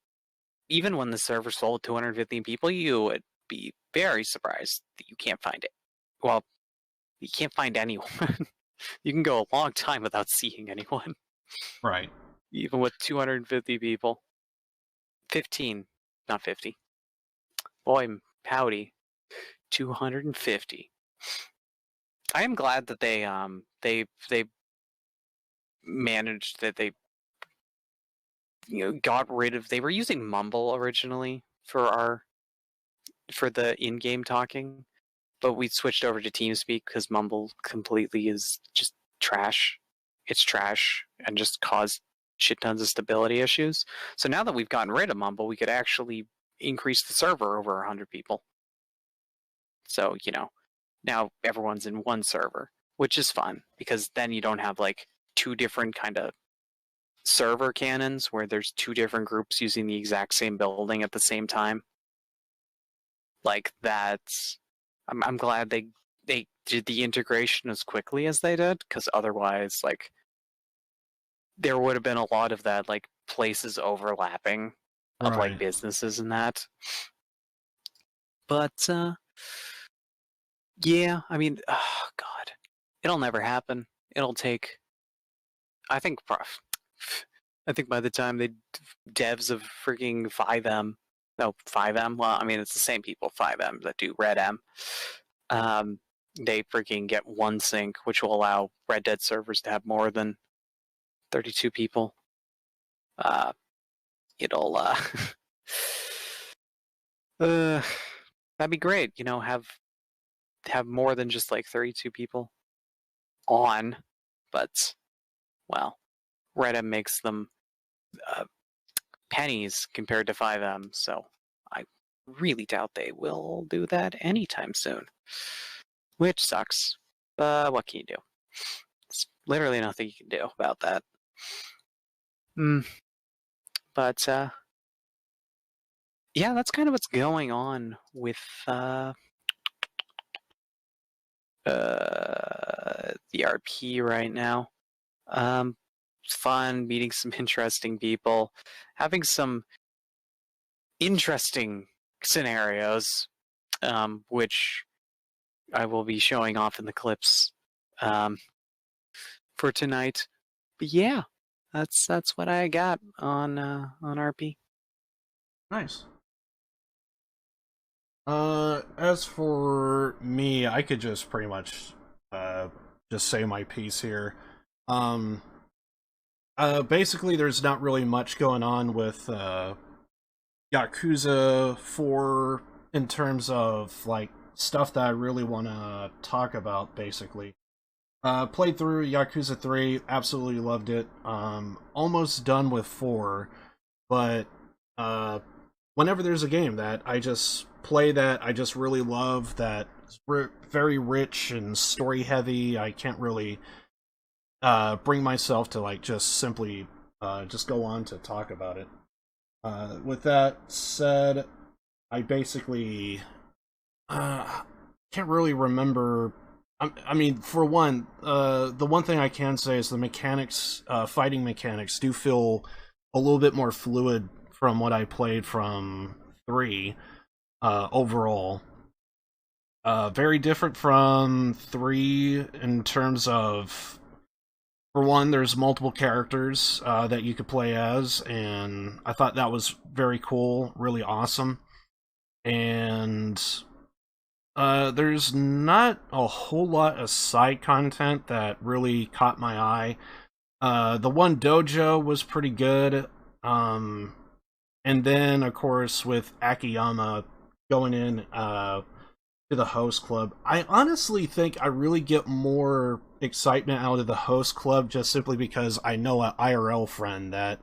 even when the server's full of 250 people, you would be very surprised that you can't find it. Well, you can't find anyone. You can go a long time without seeing anyone, Right. even with 250 people. 15, not 50. Boy, howdy, 250. I am glad that they managed that they got rid of. They were using Mumble originally for the in-game talking, but we switched over to TeamSpeak because Mumble completely is just trash. It's trash and just caused shit tons of stability issues. So now that we've gotten rid of Mumble, we could actually increase the server over 100 people. So, now everyone's in one server, which is fun because then you don't have like two different kind of server cannons where there's two different groups using the exact same building at the same time. Like that's, I'm glad they did the integration as quickly as they did, because otherwise, like, there would have been a lot of that, like, places overlapping of like Right. businesses and that. But yeah, I mean, oh god, it'll never happen. It'll take, I think, I think by the time the devs of freaking 5M, no 5M, well, I mean it's the same people 5M that do Red M. They freaking get one sync, which will allow Red Dead servers to have more than 32 people. It'll that'd be great. Have more than just like 32 people on, but well, Red M makes them pennies compared to 5M, so I really doubt they will do that anytime soon. Which sucks. But what can you do? There's literally nothing you can do about that. But yeah, that's kind of what's going on with the RP right now. It's fun meeting some interesting people, having some interesting scenarios, which I will be showing off in the clips for tonight. But yeah, that's what I got on RP. Nice. As for me, I could just pretty much just say my piece here. Basically, there's not really much going on with Yakuza 4 in terms of like stuff that I really want to talk about. Basically, played through Yakuza 3, absolutely loved it. Almost done with 4, but whenever there's a game that I just play that I just really love, that is very rich and story heavy, I can't really bring myself to like just simply just go on to talk about it. With that said, I basically can't really remember I mean, for one, the one thing I can say is the mechanics, fighting mechanics, do feel a little bit more fluid from what I played from 3 overall. Very different from 3 in terms of, for one, there's multiple characters that you could play as, and I thought that was very cool, really awesome. And there's not a whole lot of side content that really caught my eye. The one dojo was pretty good. And then, of course, with Akiyama going in to the host club, I honestly think I really get more excitement out of the host club just simply because I know an IRL friend that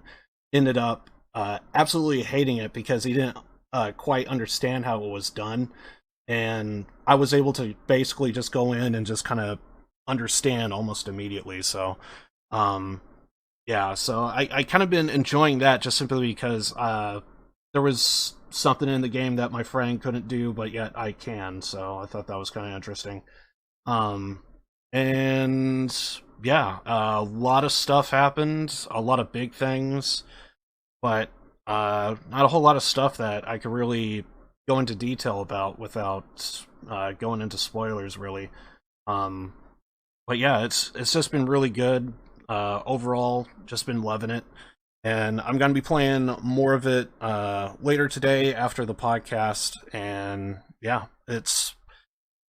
ended up absolutely hating it because he didn't quite understand how it was done. And I was able to basically just go in and just kind of understand almost immediately. So, yeah, so I kind of been enjoying that just simply because there was something in the game that my friend couldn't do, but yet I can. So I thought that was kind of interesting. And yeah, a lot of stuff happened, a lot of big things, but not a whole lot of stuff that I could really go into detail about without going into spoilers, really. But yeah, it's just been really good. Overall, just been loving it. And I'm going to be playing more of it later today after the podcast. And yeah, it's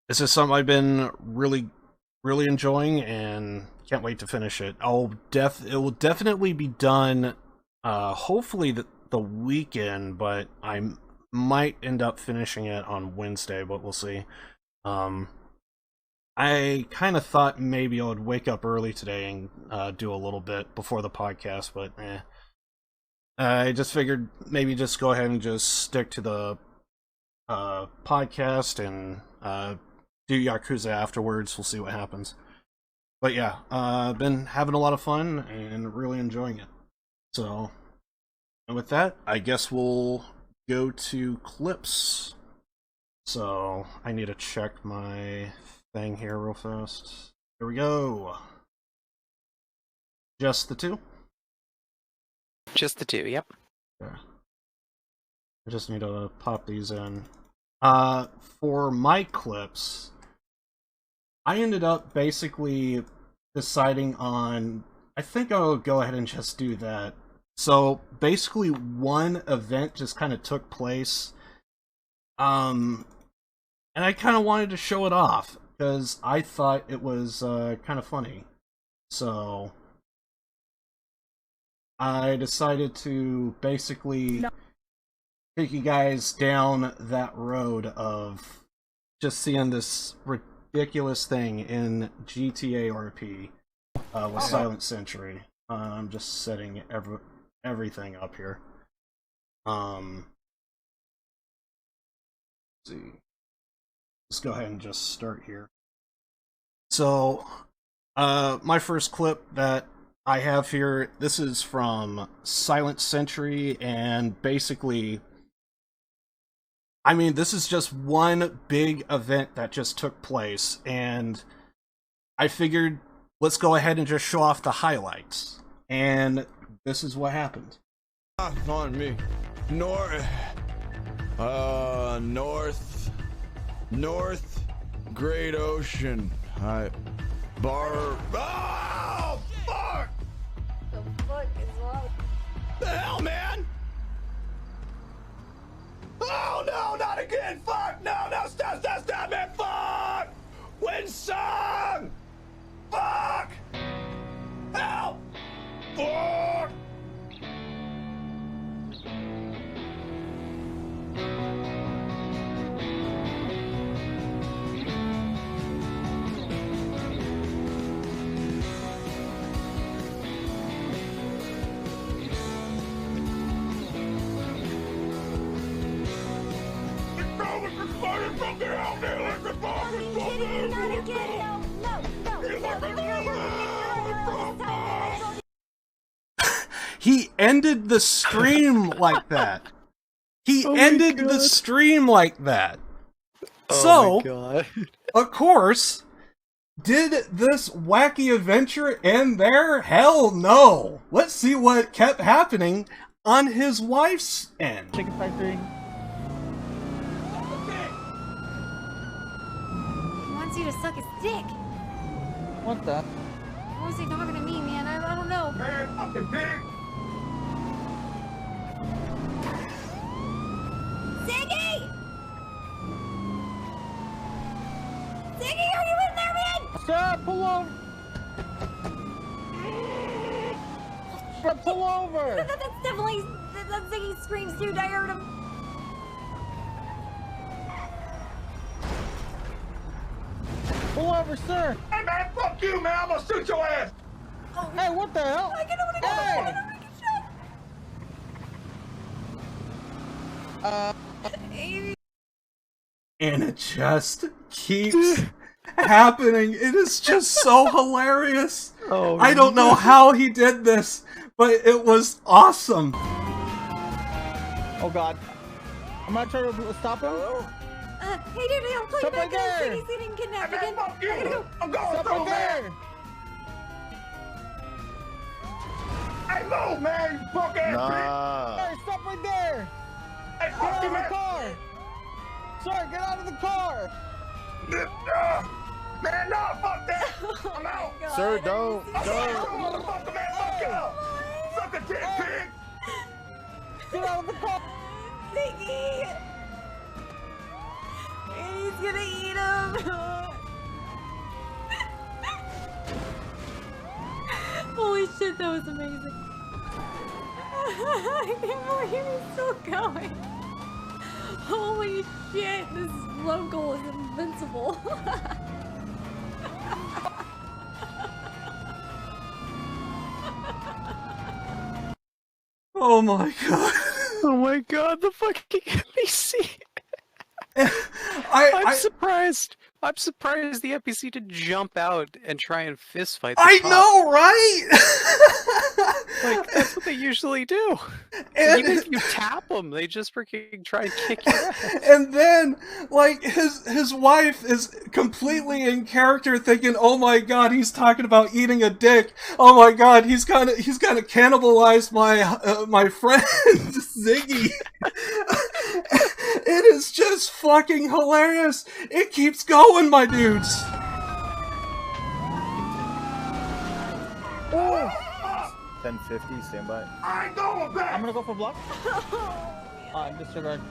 just something I've been really enjoying and can't wait to finish it. It will definitely be done hopefully the weekend, but I might end up finishing it on Wednesday, but we'll see. I kind of thought maybe I would wake up early today and do a little bit before the podcast, but I just figured maybe just go ahead and just stick to the podcast and do Yakuza afterwards. We'll see what happens. But yeah, I've been having a lot of fun and really enjoying it. So, and with that, I guess we'll go to clips. So, I need to check my thing here real fast. Here we go. Just the two? Just the two, yep. Yeah. I just need to pop these in. For my clips, I ended up basically deciding on, I think I'll go ahead and just do that. So basically one event just kind of took place, and I kind of wanted to show it off because I thought it was kind of funny. So I decided to basically take you guys down that road of just seeing this ridiculous thing in GTA RP with Silent Century. I'm just setting everything up here. Let's see. Let's go ahead and just start here. So, my first clip that I have here, this is from Silent Century, and basically, I mean, this is just one big event that just took place, and I figured, let's go ahead and just show off the highlights. And this is what happened. On me. North Great Ocean. Oh, fuck! The fuck is wrong? The hell, man? Oh, no, not again! Fuck! No, stop, man! Fuck! Winsong! Fuck! Help! Fuck! He ended the stream like that. He ended the stream like that. Oh So, my God. of course, Did this wacky adventure end there? Hell no! Let's see what kept happening on his wife's end. Chicken factory. He wants you to suck his dick. What the? What was he talking to me, man? I don't know. Man, fucking pig! Ziggy! Ziggy, are you in there, man? Sir, pull over! Sir, pull over! That's definitely... That's Ziggy screams, dude. I heard him. Pull over, sir! Hey man, fuck you, man! I'm gonna shoot your ass! Hey, what the hell? I can open it. Hey! And it just keeps happening. It is just so hilarious. Oh, I don't know how he did this, but it was awesome. Oh god. I'm gonna try to stop him. Hey, dude, I'm playing Stop back right there. Ziggy's getting kidnapped Hey man, again. fuck you! I gotta go. I'm going Stop through, right man! there! Hey, move, man! You punk ass Hey, stop right there! bitch! Hey, Get fuck out you, of the man! car! Sir, get out of the car! Man, no, fuck that! I'm out! Sir, I'm out, motherfucker, man! Fuck you! Suck a dick, pig! Get out of the car! Ziggy! And he's gonna eat him! Holy shit, that was amazing. I can't believe he's still going. Holy shit, this local is invincible. Oh my god. Oh my god, the fucking NPC. I'm I surprised. I'm surprised the NPC didn't jump out and try and fist fight the I cop. know, right? Like, that's what they usually do. And- Even if you tap them, they just freaking try and kick your ass. And then, like, his wife is completely in character, thinking, "Oh my god, he's talking about eating a dick. Oh my god, he's gonna cannibalize my friend Ziggy." It is just fucking hilarious. It keeps going, my dudes. Oh! 1050, stand by. I ain't going back! I'm gonna go for block. Disregard.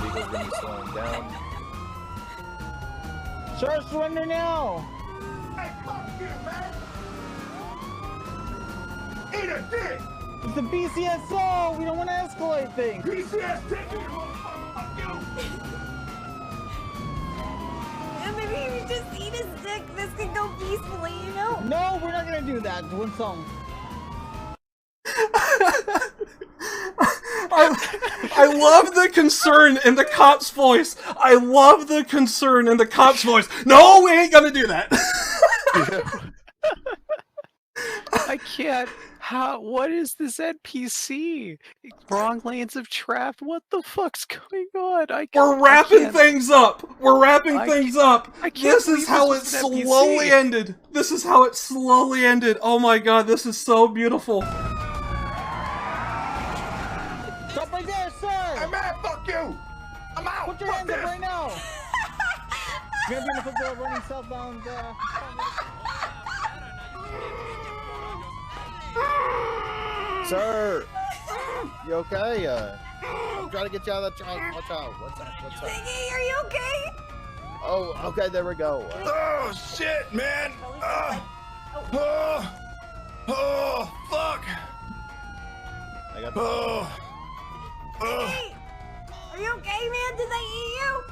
Vehicle's gonna be slowing down. Sir, surrender now! Hey, fuck you, man! Eat a dick! It's the BCSO! We don't want to escalate things! PCS, take you, motherfucker! Fuck you! And maybe if you just eat his dick, this could go peacefully, you know? No, we're not gonna do that. One song. I love the concern in the cop's voice. I love the concern in the cop's voice. No, we ain't gonna do that. I can't. How? What is this NPC? Wrong lanes of trapped. What the fuck's going on? We're wrapping can't- things up. We're wrapping I things can't- up. I can't This believe is how this it was an slowly NPC. ended. This is how it slowly ended. Oh my god, this is so beautiful. Stop right there, sir! Hey, man, fuck you! I'm out! Put your Fuck hands up this. right now! You're gonna be in the football running southbound. Sir! You okay? I'm trying to get you out of the truck. Watch out. What's that? What's that? Ziggy, are you okay? Oh, okay, there we go. Oh, shit, man! Oh, fuck! I got Oh, Hey, are you okay, man? Did they eat you?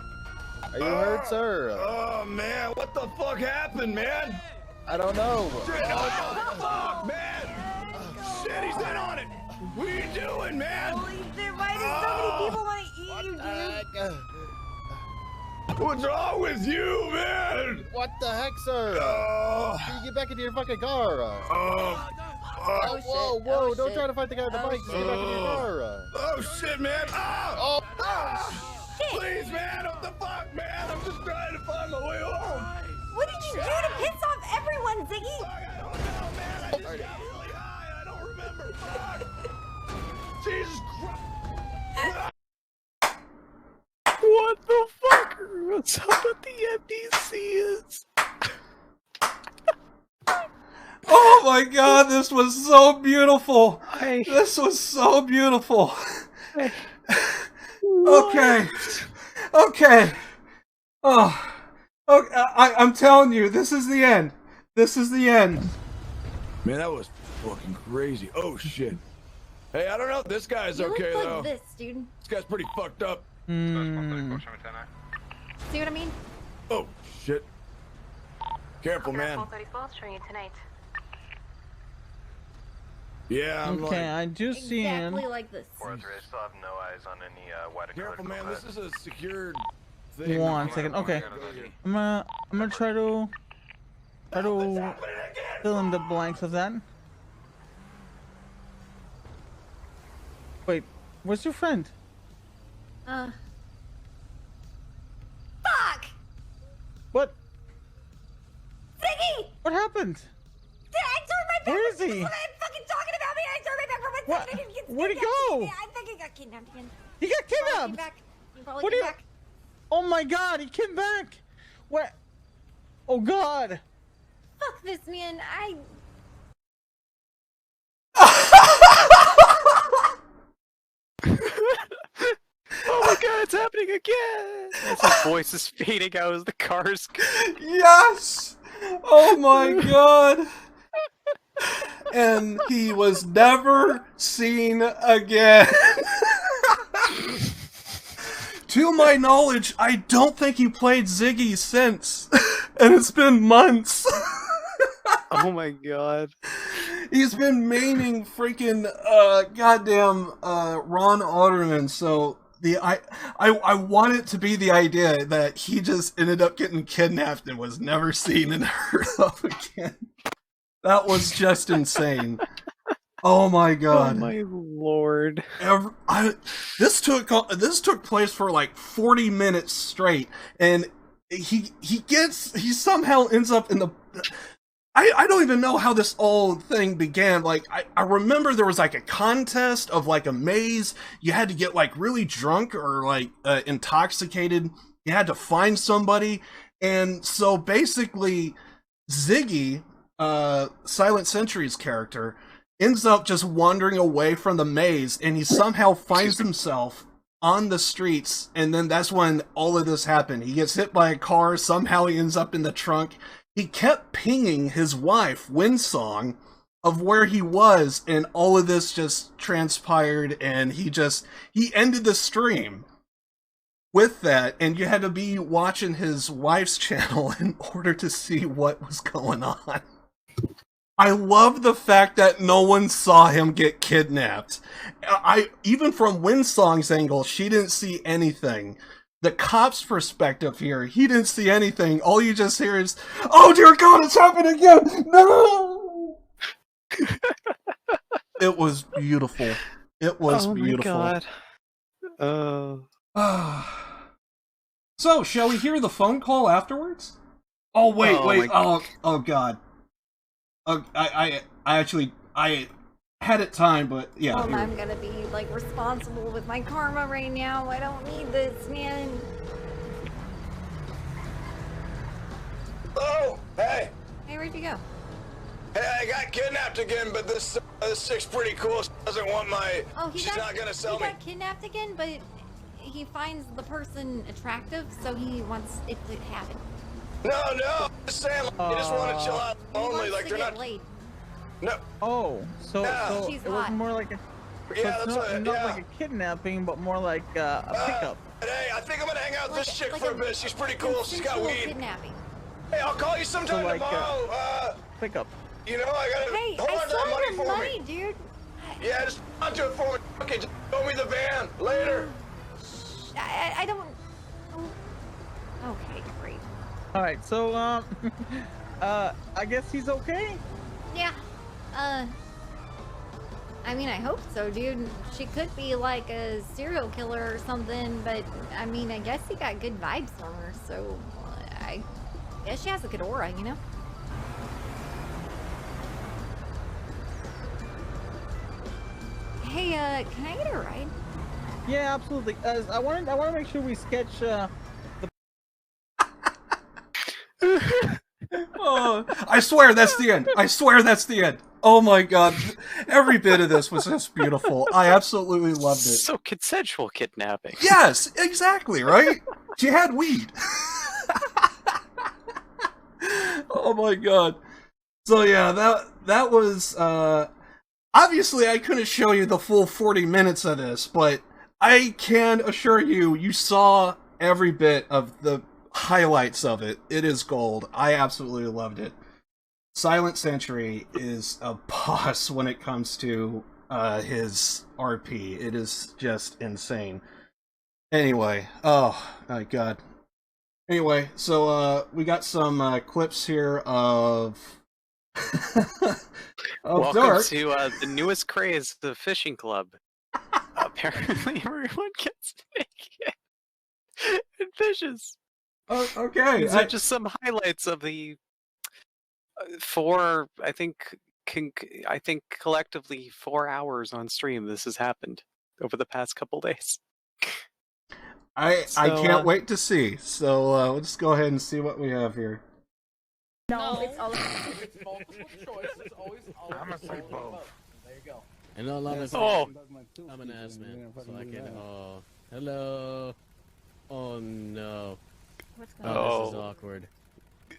Are you hurt, sir? oh, man, what the fuck happened, man? I don't know. Shit, oh, fuck, man! Shit, he's in on it! What are you doing, man? Holy shit, why do so many people want to eat you, dude? What's wrong with you, man? What the heck, sir? Can you get back into your fucking car? Whoa, Oh, don't shit. try to fight the guy on the bike. Just get back into your car. Oh shit, man! Please, man! What the fuck, man? I'm just trying to find my way home. What did you do to piss off everyone, Ziggy? Fuck, I don't know, man. I just got really high. I don't remember. Fuck. Jesus Christ. What the fuck? What's up with the NPCs? Oh my god, this was so beautiful. This was so beautiful. Okay. Okay. Oh. Okay, I'm telling you, this is the end. This is the end. Man, that was fucking crazy. Oh shit. Hey, I don't know if this guy's You okay look though. like this, dude. This guy's pretty fucked up. See what I mean? Oh shit. Careful, man. Yeah, I'm Okay, I do see him. Exactly like this. Still have no eyes on any white. Careful, man. This is a secured thing. 1 second. Okay, I'm gonna try to fill in the blanks of that. Wait, where's your friend? Fuck! What? Ziggy! What happened? Did I turn my back? Where is he? This is what I'm fucking talking about, man. I turned my back for 1 What? second. I didn't get Where'd he kidnapped. go? Yeah, I think he got kidnapped again. He got He came kidnapped. back. He probably What do came you? back. Oh my god, he came back. What? Oh god. Fuck this, man. Oh my god, it's happening again! As his voice is fading out as the cars go. Yes! Oh my god! And he was never seen again. To my knowledge, I don't think he played Ziggy since. And it's been months. Oh my god. He's been maining freaking goddamn Ron Otterman, so I want it to be the idea that he just ended up getting kidnapped and was never seen and heard of again. That was just insane. Oh my god. Oh my lord. This took place for like 40 minutes straight, and he somehow ends up in the. I don't even know how this whole thing began. Like, I remember there was like a contest of like a maze. You had to get like really drunk or like intoxicated. You had to find somebody. And so basically Ziggy, Silent Sentry's character, ends up just wandering away from the maze, and he somehow finds himself on the streets. And then that's when all of this happened. He gets hit by a car. Somehow he ends up in the trunk. He kept pinging his wife, Windsong, of where he was, and all of this just transpired, and he ended the stream with that, and you had to be watching his wife's channel in order to see what was going on. I love the fact that no one saw him get kidnapped. Even from Windsong's angle, she didn't see anything. The cop's perspective here, he didn't see anything. All you just hear is, "Oh dear God, it's happened again! No!" It was beautiful. It was beautiful. Oh my god. So, shall we hear the phone call afterwards? Oh wait. Oh God. I actually had it timed, but yeah. I'm gonna be like responsible with my karma right now. I don't need this, man. Oh, hey. Hey, where'd you go? Hey, I got kidnapped again, but this chick's pretty cool. She doesn't want my. She's not gonna sell he me. got kidnapped again, but he finds the person attractive, so he wants it to happen. No, I'm just saying, like, you just want to chill out He lonely, wants like to they're get not. laid. No. Oh, so She's it was hot. more like a. Yeah, So that's it's what. not Yeah. like a kidnapping, but more like a pickup. Hey, I think I'm gonna hang out with this chick like for a bit. She's pretty cool. She's got consensual weed. Kidnapping. Hey, I'll call you sometime like, tomorrow. Pickup. You know, I gotta. Hey, hold I on to that saw money your for money, me. dude. Yeah, just onto it for me. Okay, just show me the van. Later. I don't... Oh. Okay, great. Alright, so, I guess he's okay? Yeah, I mean, I hope so, dude. She could be like a serial killer or something, but I mean, I guess he got good vibes from her, so I guess she has a good aura, you know? Hey, can I get a ride? Yeah, absolutely. I want to make sure we sketch, Oh, I swear that's the end. I swear that's the end. Oh my god. Every bit of this was just beautiful. I absolutely loved it. So consensual kidnapping. Yes, exactly, right? She had weed. Oh my god. So yeah, that was obviously I couldn't show you the full 40 minutes of this, but I can assure you you saw every bit of the highlights of it. It is gold. I absolutely loved it. Silent Sentry is a boss when it comes to his RP. It is just insane. Anyway, oh my god. Anyway, so we got some clips here of Welcome Dark. to the newest craze, the fishing club. Apparently, everyone gets naked and fishes. Oh, okay. These are just some highlights of the I think collectively 4 hours on stream. This has happened over the past couple days. I can't wait to see. So let's go ahead and see what we have here. No, it's all It's multiple choice. It's always. I'm gonna say both. There you go. And all I'm Oh. I'm an ass man, so I can. Oh, hello. Oh no. What's going Oh, on? this is awkward.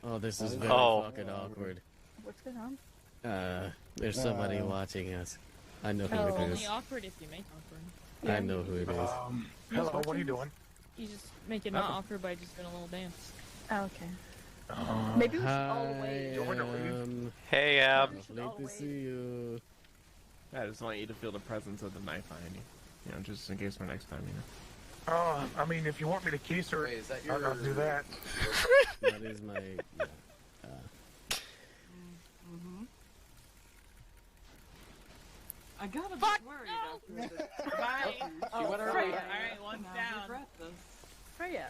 Oh, this is very Oh. fucking awkward. What's going on? There's somebody watching us. I know who Oh. it Only is. awkward if you make awkward. I know who it is. Hello, what are you doing? You just make it not awkward by just doing a little dance. Oh, okay. Maybe we should all Hi, wait. Hey, lovely to see you. I just want you to feel the presence of the knife behind you. You know, just in case for next time, you know. Oh, I mean, if you want me to kiss her, Wait, is that I'll do that. That is my. Yeah. I got a bit worried after this. Bye. Oh, Freya. Freya. Alright, one's down. Freya.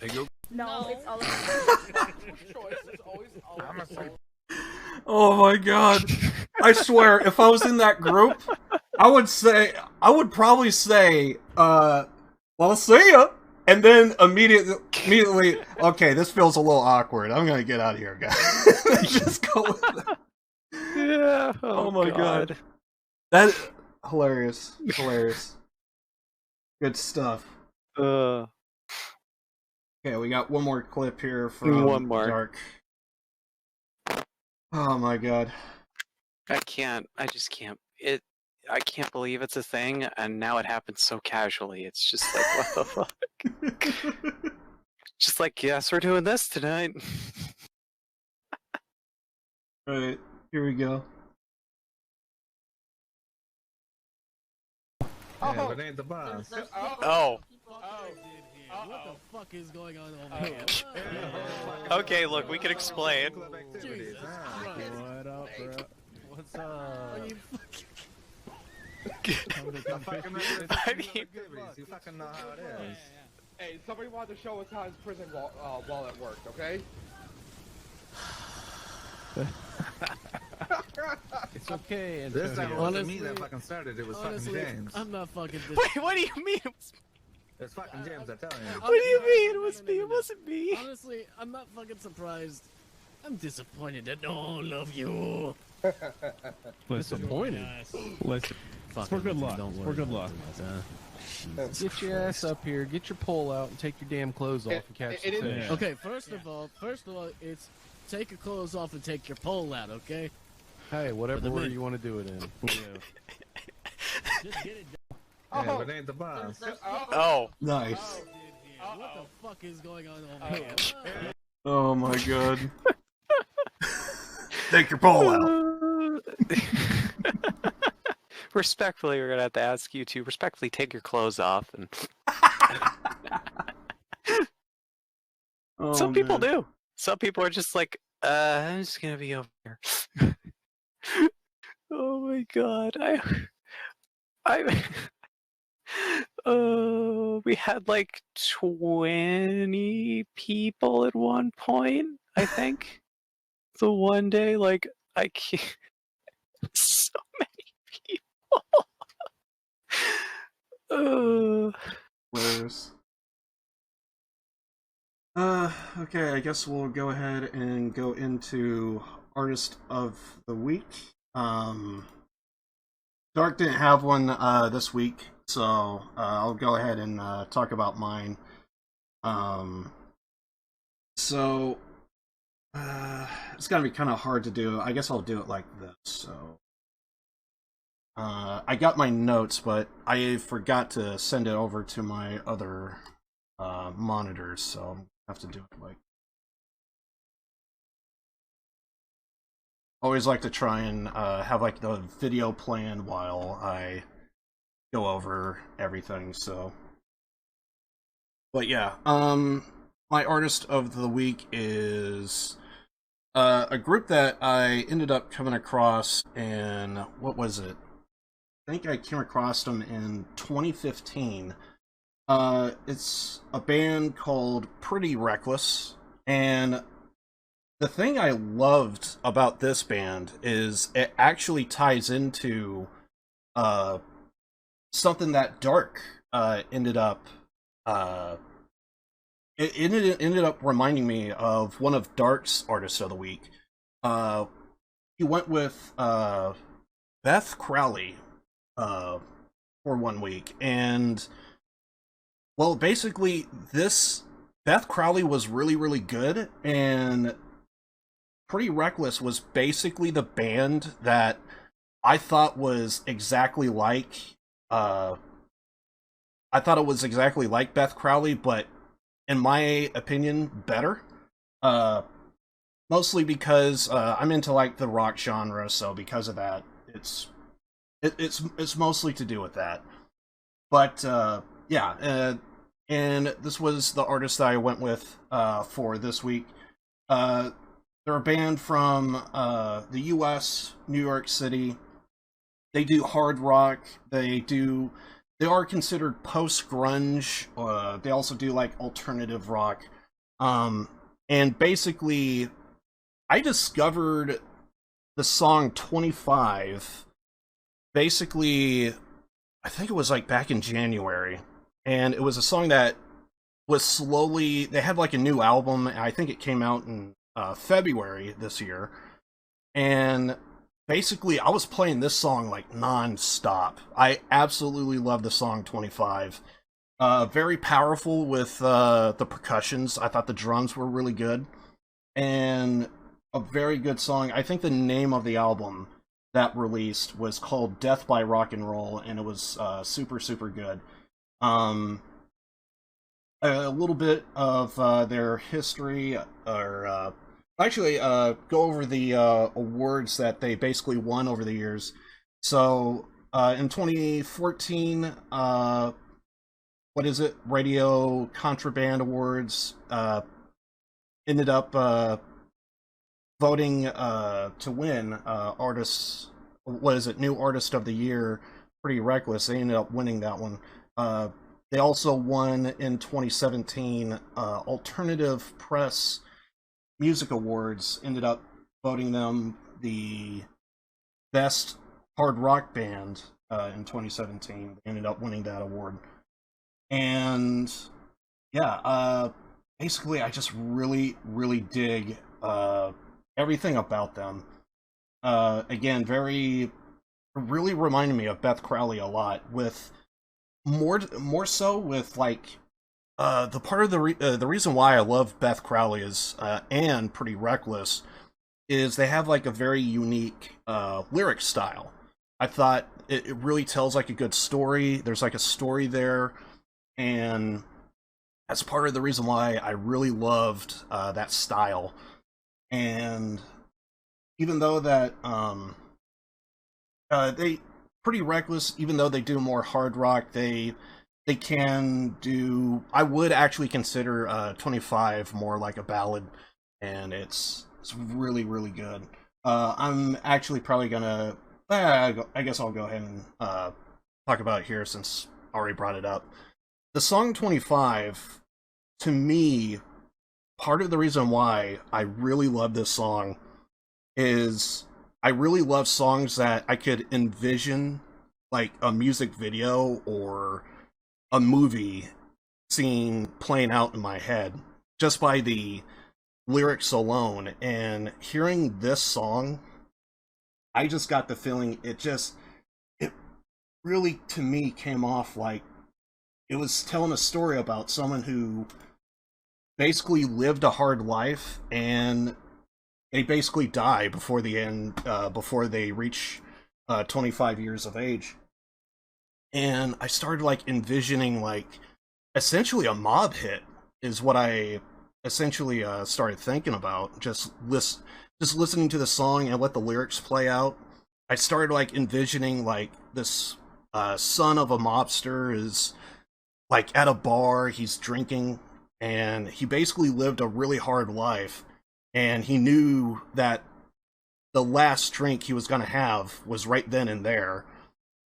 Hey, go. No, it's all I'm gonna say Oh my god. I swear, if I was in that group, I would probably say, well, see ya! And then immediately, okay, this feels a little awkward. I'm gonna get out of here, guys. Just go with that. Yeah. Oh my god. That, hilarious. Hilarious. Good stuff. Uh, Okay, we got one more clip here from One more. Dark. Oh my god. I just can't. I can't believe it's a thing, and now it happens so casually. It's just like, what the fuck? Just like, yes, we're doing this tonight. Alright, here we go. oh, it ain't the boss. Oh. What the fuck is going on over here? Okay, look, we can explain. Jesus Christ. What up, bro? What's up? Are you I mean, You fucking know how it is. Hey, somebody wanted to show us how his prison wallet worked, okay? It's okay. This time it wasn't me Honestly- that fucking started. It was fucking honestly, James. I'm not fucking. wait, what do you mean? It's fucking James, I tell you. What do you mean? It was me. It wasn't me. Honestly, I'm not fucking surprised. I'm disappointed at all of you. Disappointed. Listen, Fucking for good luck. Don't worry For good about luck. it, huh? Jesus Get your ass Christ. up here. Get your pole out and take your damn clothes off and catch the fish. Okay, first of all, it's take your clothes off and take your pole out, okay? Hey, whatever the order minute. you want to do it in. Just get it done. Yeah, but it ain't the boss. Oh. Nice. What the fuck is going on over here? Oh my god. Take your pole out. Respectfully, we're gonna have to ask you to respectfully take your clothes off. And Oh, some people man. do. Some people are just like, I'm just gonna be over here. Oh my god, I we had like 20 people at one point, I think. The one day, like, I can't. So many people. Hilarious. Okay, I guess we'll go ahead and go into Artist of the Week. Dark didn't have one this week, so I'll go ahead and talk about mine. So it's gonna be kind of hard to do. I guess I'll do it like this. So I got my notes, but I forgot to send it over to my other monitors, so I have to do it like. Always like to try and have like the video playing while I go over everything. So, but yeah, my artist of the week is a group that I ended up coming across in, what was it? I think I came across them in 2015. It's a band called Pretty Reckless, and the thing I loved about this band is it actually ties into something that Dark ended up it ended up reminding me of one of Dark's artists of the week. He went with Beth Crowley for 1 week, and well, basically this Beth Crowley was really good, and Pretty Reckless was basically the band that I thought was exactly like Beth Crowley, but in my opinion, better. Mostly because I'm into like the rock genre, so because of that, it's mostly to do with that. But yeah, and this was the artist that I went with for this week. They're a band from the U.S., New York City. They do hard rock. They are considered post-grunge. They also do like alternative rock. And basically, I discovered the song 25. Basically, I think it was like back in January. And it was a song that was slowly, they had like a new album. I think it came out in February this year, and basically I was playing this song like non-stop. I absolutely love the song 25. Very powerful with the percussions. I thought the drums were really good, and a very good song. I think the name of the album that released was called Death by Rock and Roll, and it was super good. A little bit of their history, or actually go over the awards that they basically won over the years. So in 2014, Radio Contraband Awards ended up voting to win New Artist of the Year, Pretty Reckless. They ended up winning that one. They also won in 2017 Alternative Press Music Awards, ended up voting them the best hard rock band in 2017. They ended up winning that award. And yeah, basically I just really dig everything about them. Again, really reminded me of Beth Crowley a lot, with more so with like the part of the reason why I love Beth Crowley is and Pretty Reckless is they have like a very unique lyric style. I thought it really tells like a good story. There's like a story there, and that's part of the reason why I really loved that style. And even though that they Pretty Reckless, even though they do more hard rock, they can do. I would actually consider 25 more like a ballad, and it's really really good. I'm actually probably gonna. I guess I'll go ahead and talk about it here since I already brought it up. The song 25, to me, part of the reason why I really love this song is I really love songs that I could envision like a music video or a movie scene playing out in my head just by the lyrics alone. And hearing this song, I just got the feeling it really to me came off like it was telling a story about someone who basically lived a hard life and they basically die before the end, before they reach 25 years of age. And I started like envisioning like essentially a mob hit is what I essentially started thinking about. Just listening to the song and let the lyrics play out. I started like envisioning like this son of a mobster is like at a bar, he's drinking, and he basically lived a really hard life, and he knew that the last drink he was going to have was right then and there.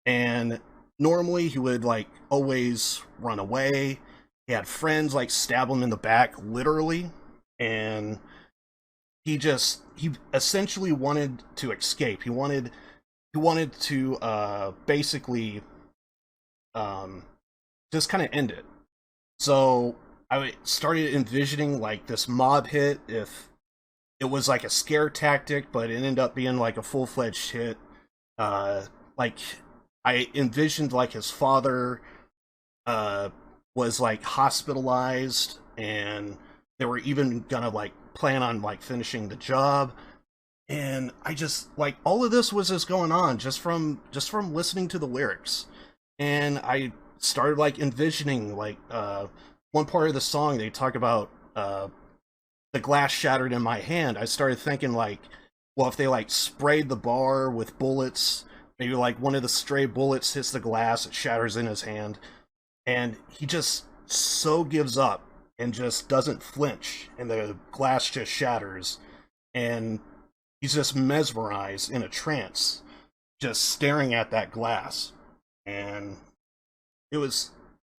And normally he would like always run away. He had friends like stab him in the back literally, and he essentially wanted to escape. He wanted to basically just kind of end it. So I started envisioning like this mob hit, if it was like a scare tactic, but it ended up being like a full-fledged hit. Like I envisioned like his father was like hospitalized, and they were even gonna like plan on like finishing the job. And I just like all of this was just going on just from listening to the lyrics. And I started like envisioning like one part of the song they talk about the glass shattered in my hand. I started thinking like, well, if they like sprayed the bar with bullets, maybe like one of the stray bullets hits the glass, it shatters in his hand, and he just so gives up and just doesn't flinch, and the glass just shatters, and he's just mesmerized in a trance, just staring at that glass. And it was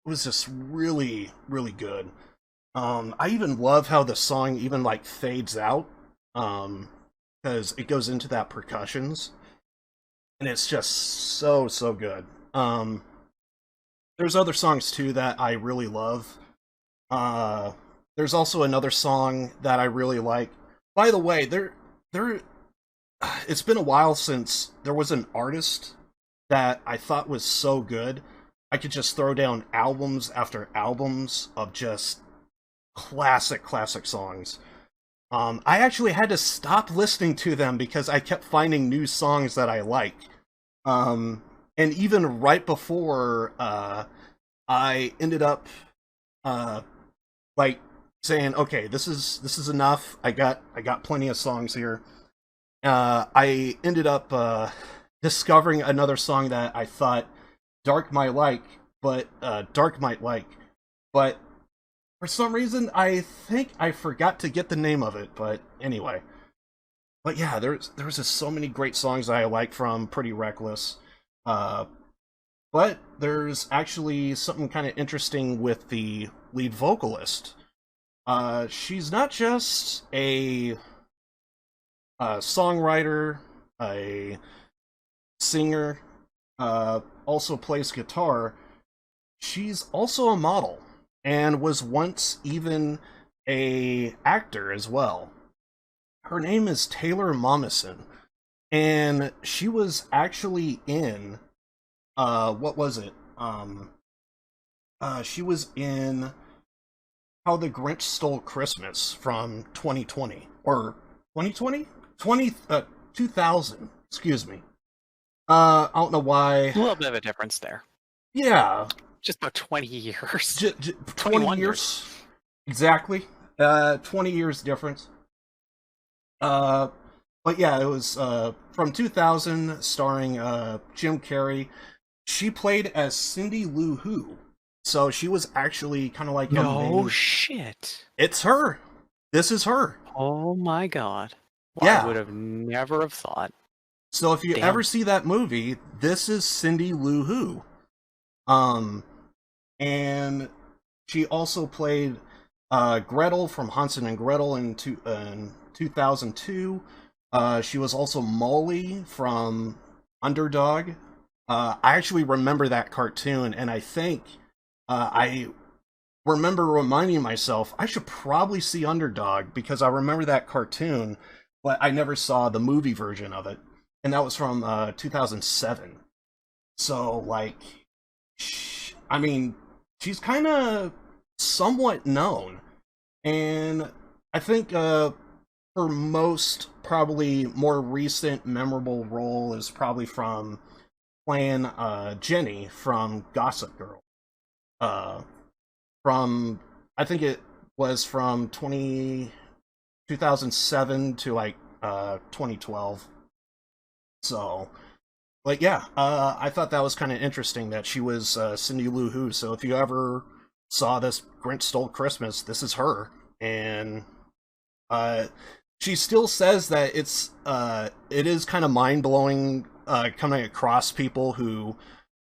just really, really good. I even love how the song even like fades out, because it goes into that percussions, and it's just so good. There's other songs too that I really love. There's also another song that I really like. By the way, it's been a while since there was an artist that I thought was so good. I could just throw down albums after albums of just classic songs. I actually had to stop listening to them because I kept finding new songs that I like. And even right before I ended up like saying, okay, this is enough. I got plenty of songs here. I ended up discovering another song that I thought Dark might like, but for some reason I think I forgot to get the name of it. But anyway, but yeah, there's just so many great songs that I like from Pretty Reckless. But there's actually something kind of interesting with the lead vocalist. She's not just a songwriter, a singer, also plays guitar. She's also a model, and was once even a actor as well. Her name is Taylor Momison, and she was actually in what was it? She was in How the Grinch Stole Christmas from 2020 or 2020? 2000, excuse me. I don't know why. A little bit of a difference there. Yeah. Just about 20 years. 20 years. Exactly. 20 years difference. But yeah, it was from 2000, starring Jim Carrey. She played as Cindy Lou Who. So she was actually kind of like No shit. It's her. This is her. Oh my god. Well, Yeah. I would have never have thought. So if you Damn. ever see that movie, this is Cindy Lou Who. And she also played Gretel from Hansel and Gretel in 2002. She was also Molly from Underdog. I actually remember that cartoon, and I think I remember reminding myself I should probably see Underdog because I remember that cartoon, but I never saw the movie version of it, and that was from 2007. So, like, I mean, she's kind of somewhat known, and I think her most probably more recent memorable role is probably from playing Jenny from Gossip Girl. From I think it was from 2007 to like 2012. So, like, yeah, I thought that was kind of interesting that she was Cindy Lou Who. So if you ever saw this Grinch Stole Christmas, this is her, and she still says that it is kind of mind blowing coming across people who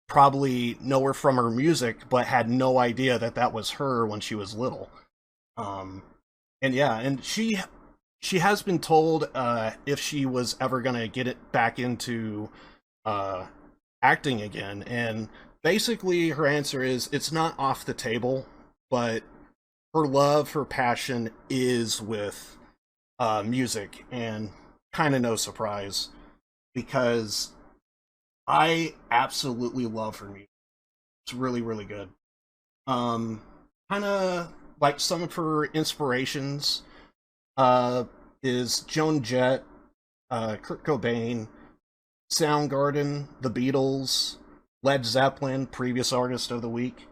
probably know her from her music, but had no idea that that was her when she was little. And yeah, and she has been told if she was ever gonna get it back into acting again, and basically her answer is it's not off the table, but her love, her passion is with music, and kind of no surprise because I absolutely love her music. It's really, really good. Kind of like some of her inspirations is Joan Jett, Kurt Cobain, Soundgarden, The Beatles, Led Zeppelin, previous artist of the week,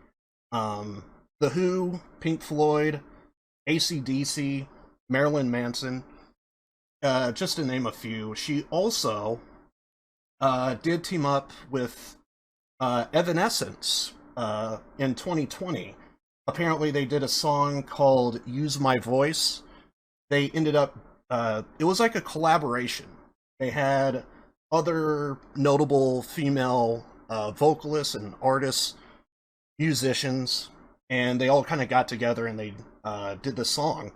The Who, Pink Floyd, AC/DC, Marilyn Manson, just to name a few. She also did team up with Evanescence in 2020. Apparently they did a song called Use My Voice. They ended up, it was like a collaboration. They had other notable female vocalists and artists, musicians, and they all kind of got together and they did the song.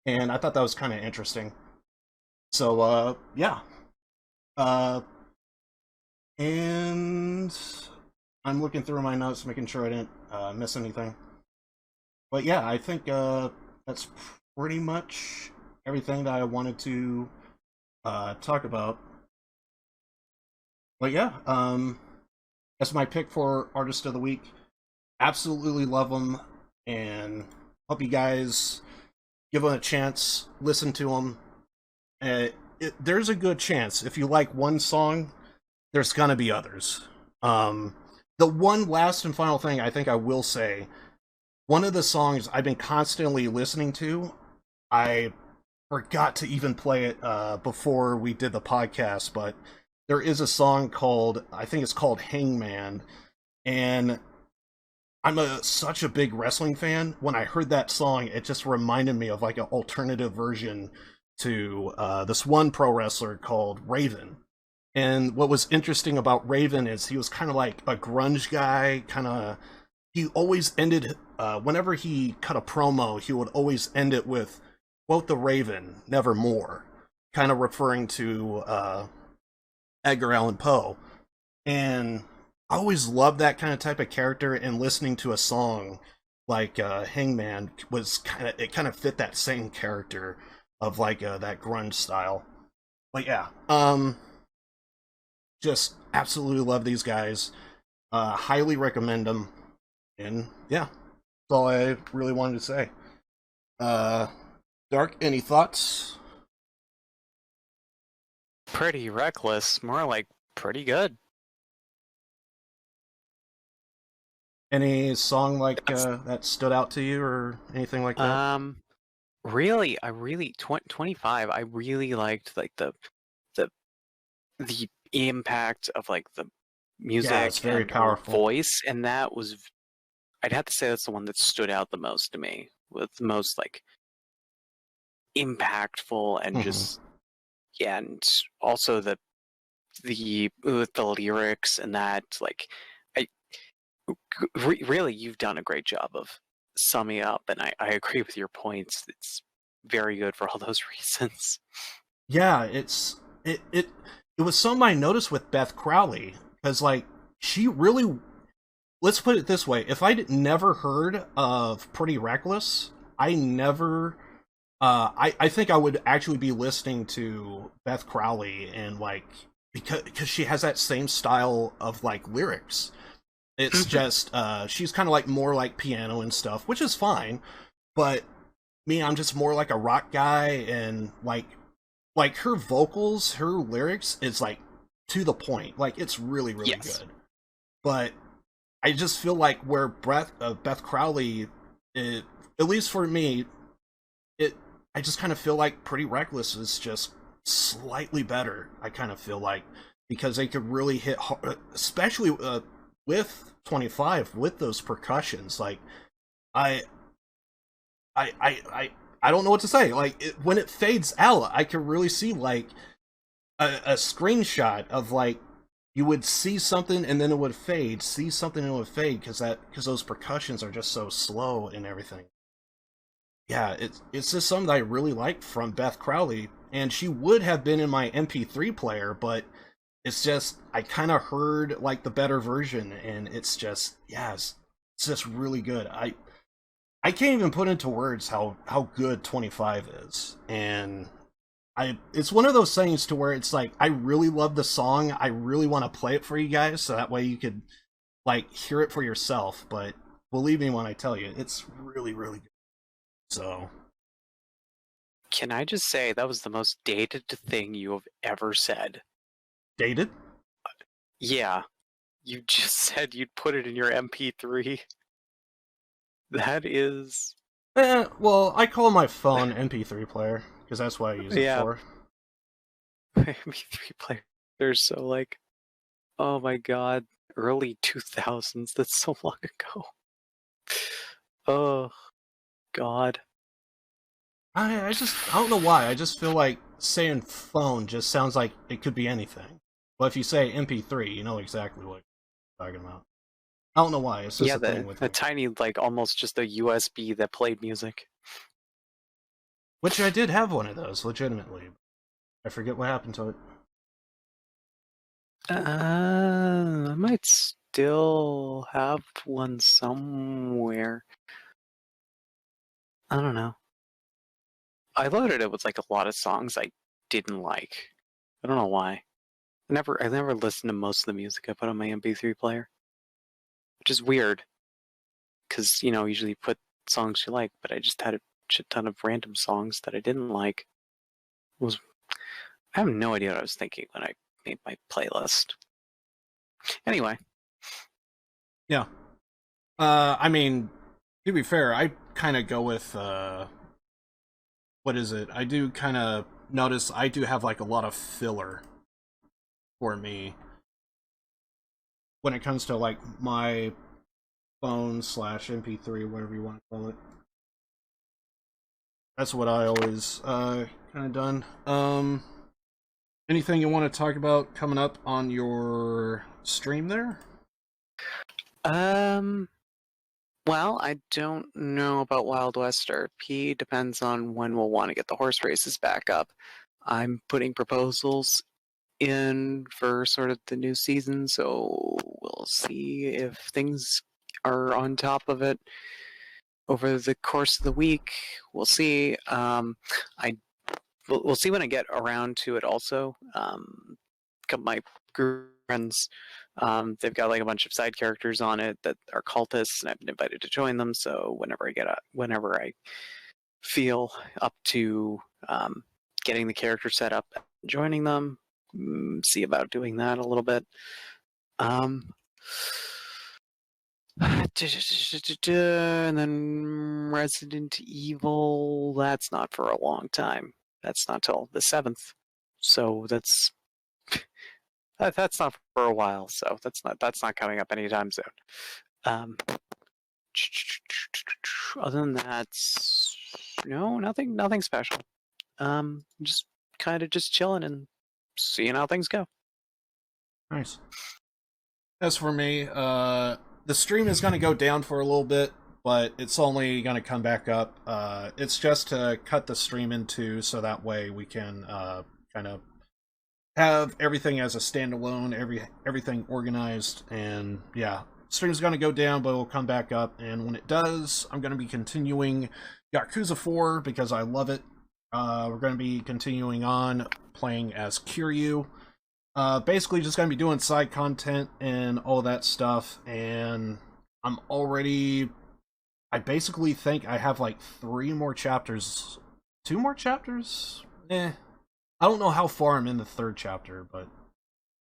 And I thought that was kind of interesting. So, yeah. And I'm looking through my notes, making sure I didn't miss anything. But yeah, I think that's pretty much everything that I wanted to talk about. But yeah, that's my pick for Artist of the Week. Absolutely love them, and hope you guys give them a chance, listen to them. There's a good chance if you like one song, there's gonna be others. The one last and final thing I think I will say, one of the songs I've been constantly listening to, I forgot to even play it before we did the podcast, but there is a song called, I think it's called Hangman, and I'm such a big wrestling fan. When I heard that song, it just reminded me of like an alternative version to this one pro wrestler called Raven. And what was interesting about Raven is he was kind of like a grunge guy, he always ended, whenever he cut a promo, he would always end it with, quote the Raven, nevermore, kind of referring to Edgar Allan Poe. And I always loved that kind of type of character, and listening to a song like Hangman was kind of fit that same character of like that grunge style. But yeah, just absolutely love these guys. Highly recommend them. And yeah, that's all I really wanted to say. Dark, any thoughts? Pretty reckless, more like pretty good. Any song like that stood out to you or anything like that? Really, I really 25. I really liked like the the impact of like the music it's very and her powerful. voice, and that was, I'd have to say that's the one that stood out the most to me, with the most like impactful and just and also with the lyrics and that, like, really, you've done a great job of summing up, and I agree with your points. It's very good for all those reasons. Yeah, it was something I noticed with Beth Crowley, because like she really, let's put it this way, if I'd never heard of Pretty Reckless, I never I think I would actually be listening to Beth Crowley, and like because she has that same style of like lyrics. It's just she's kind of like more like piano and stuff, which is fine, but me, I'm just more like a rock guy, and like her vocals, her lyrics is like to the point. Like it's really good. But I just feel like where Beth Crowley, at least for me, I just kind of feel like Pretty Reckless is just slightly better. I kind of feel like, because they could really hit hard, especially with 25 with those percussions. Like I don't know what to say. Like when it fades out, I can really see like a screenshot of like you would see something and then it would fade, see something and it would fade, because those percussions are just so slow and everything. Yeah, it's just something that I really like from Beth Crowley, and she would have been in my MP3 player, but it's just I kind of heard like the better version, and it's just it's just really good. I can't even put into words how good 25 is, and it's one of those things to where it's like I really love the song. I really want to play it for you guys, so that way you could like hear it for yourself. But believe me when I tell you, it's really good. So, can I just say that was the most dated thing you have ever said? Dated? Yeah. You just said you'd put it in your MP3. That is... well, I call my phone MP3 player, because that's what I use it for. MP3 player. They're so like... Oh my god. Early 2000s. That's so long ago. Oh... God. I don't know why. I just feel like saying phone just sounds like it could be anything. But if you say MP3, you know exactly what you're talking about. I don't know why. It's just a thing with a tiny, like almost just a USB that played music. Which I did have one of those, legitimately. I forget what happened to it. I might still have one somewhere. I don't know. I loaded it with like a lot of songs I didn't like. I don't know why. I never listened to most of the music I put on my MP3 player, which is weird. Because usually you put songs you like, but I just had a shit ton of random songs that I didn't like. I have no idea what I was thinking when I made my playlist. Anyway. Yeah. I mean, to be fair, I kind of go with what is it? I do kind of notice I do have like a lot of filler for me when it comes to like my phone / MP3, whatever you want to call it. That's what I always kind of done. Anything you want to talk about coming up on your stream there? Well, I don't know about Wild West RP. Depends on when we'll want to get the horse races back up. I'm putting proposals in for sort of the new season, so we'll see if things are on top of it over the course of the week. We'll see. We'll see when I get around to it. Also, my group friends. They've got like a bunch of side characters on it that are cultists, and I've been invited to join them. So whenever I feel up to getting the character set up, joining them, see about doing that a little bit. And then Resident Evil, that's not for a long time. That's not till the 7th. So that's That's not for a while, so that's not coming up anytime soon. Other than that, no, nothing special. Just kind of just chilling and seeing how things go. Nice. As for me, the stream is going to go down for a little bit, but it's only going to come back up. It's just to cut the stream in two, so that way we can kind of have everything as a standalone, everything organized, and yeah. Stream's going to go down, but it'll come back up, and when it does, I'm going to be continuing Yakuza 4 because I love it. We're going to be continuing on playing as Kiryu. Basically just going to be doing side content and all that stuff, and I basically think I have like 3 more chapters. 2 more chapters? I don't know how far I'm in the 3rd chapter, but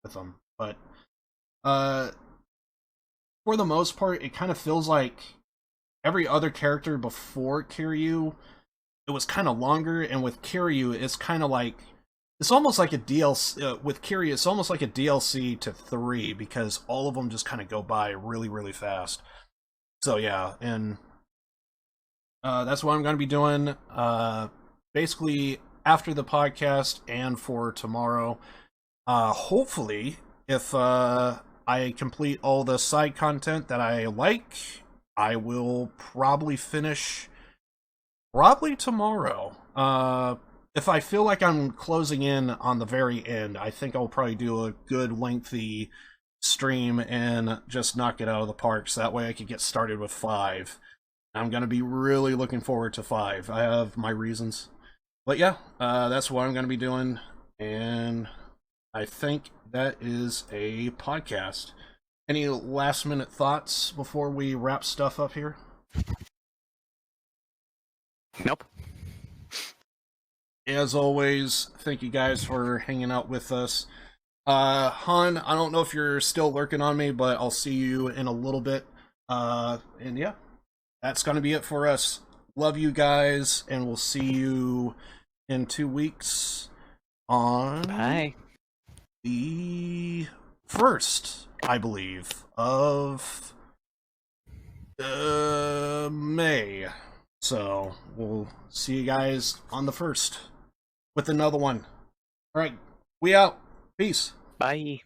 with them. But, for the most part, it kind of feels like every other character before Kiryu, it was kind of longer, and with Kiryu, it's kind of like, it's almost like a DLC, with Kiryu, it's almost like a DLC to 3, because all of them just kind of go by really, really fast. So yeah, and that's what I'm going to be doing, basically, after the podcast, and for tomorrow. Hopefully, if, I complete all the side content that I like, I will probably finish tomorrow. If I feel like I'm closing in on the very end, I think I'll probably do a good lengthy stream and just knock it out of the park, so that way I can get started with 5. I'm gonna be really looking forward to 5. I have my reasons. But yeah, that's what I'm gonna be doing, and I think that is a podcast. Any last minute thoughts before we wrap stuff up here? Nope. As always, thank you guys for hanging out with us. Han, I don't know if you're still lurking on me, but I'll see you in a little bit. And yeah, that's gonna be it for us. Love you guys, and we'll see you in 2 weeks on the 1st, I believe, of May. So we'll see you guys on the 1st with another one. All right, we out. Peace. Bye.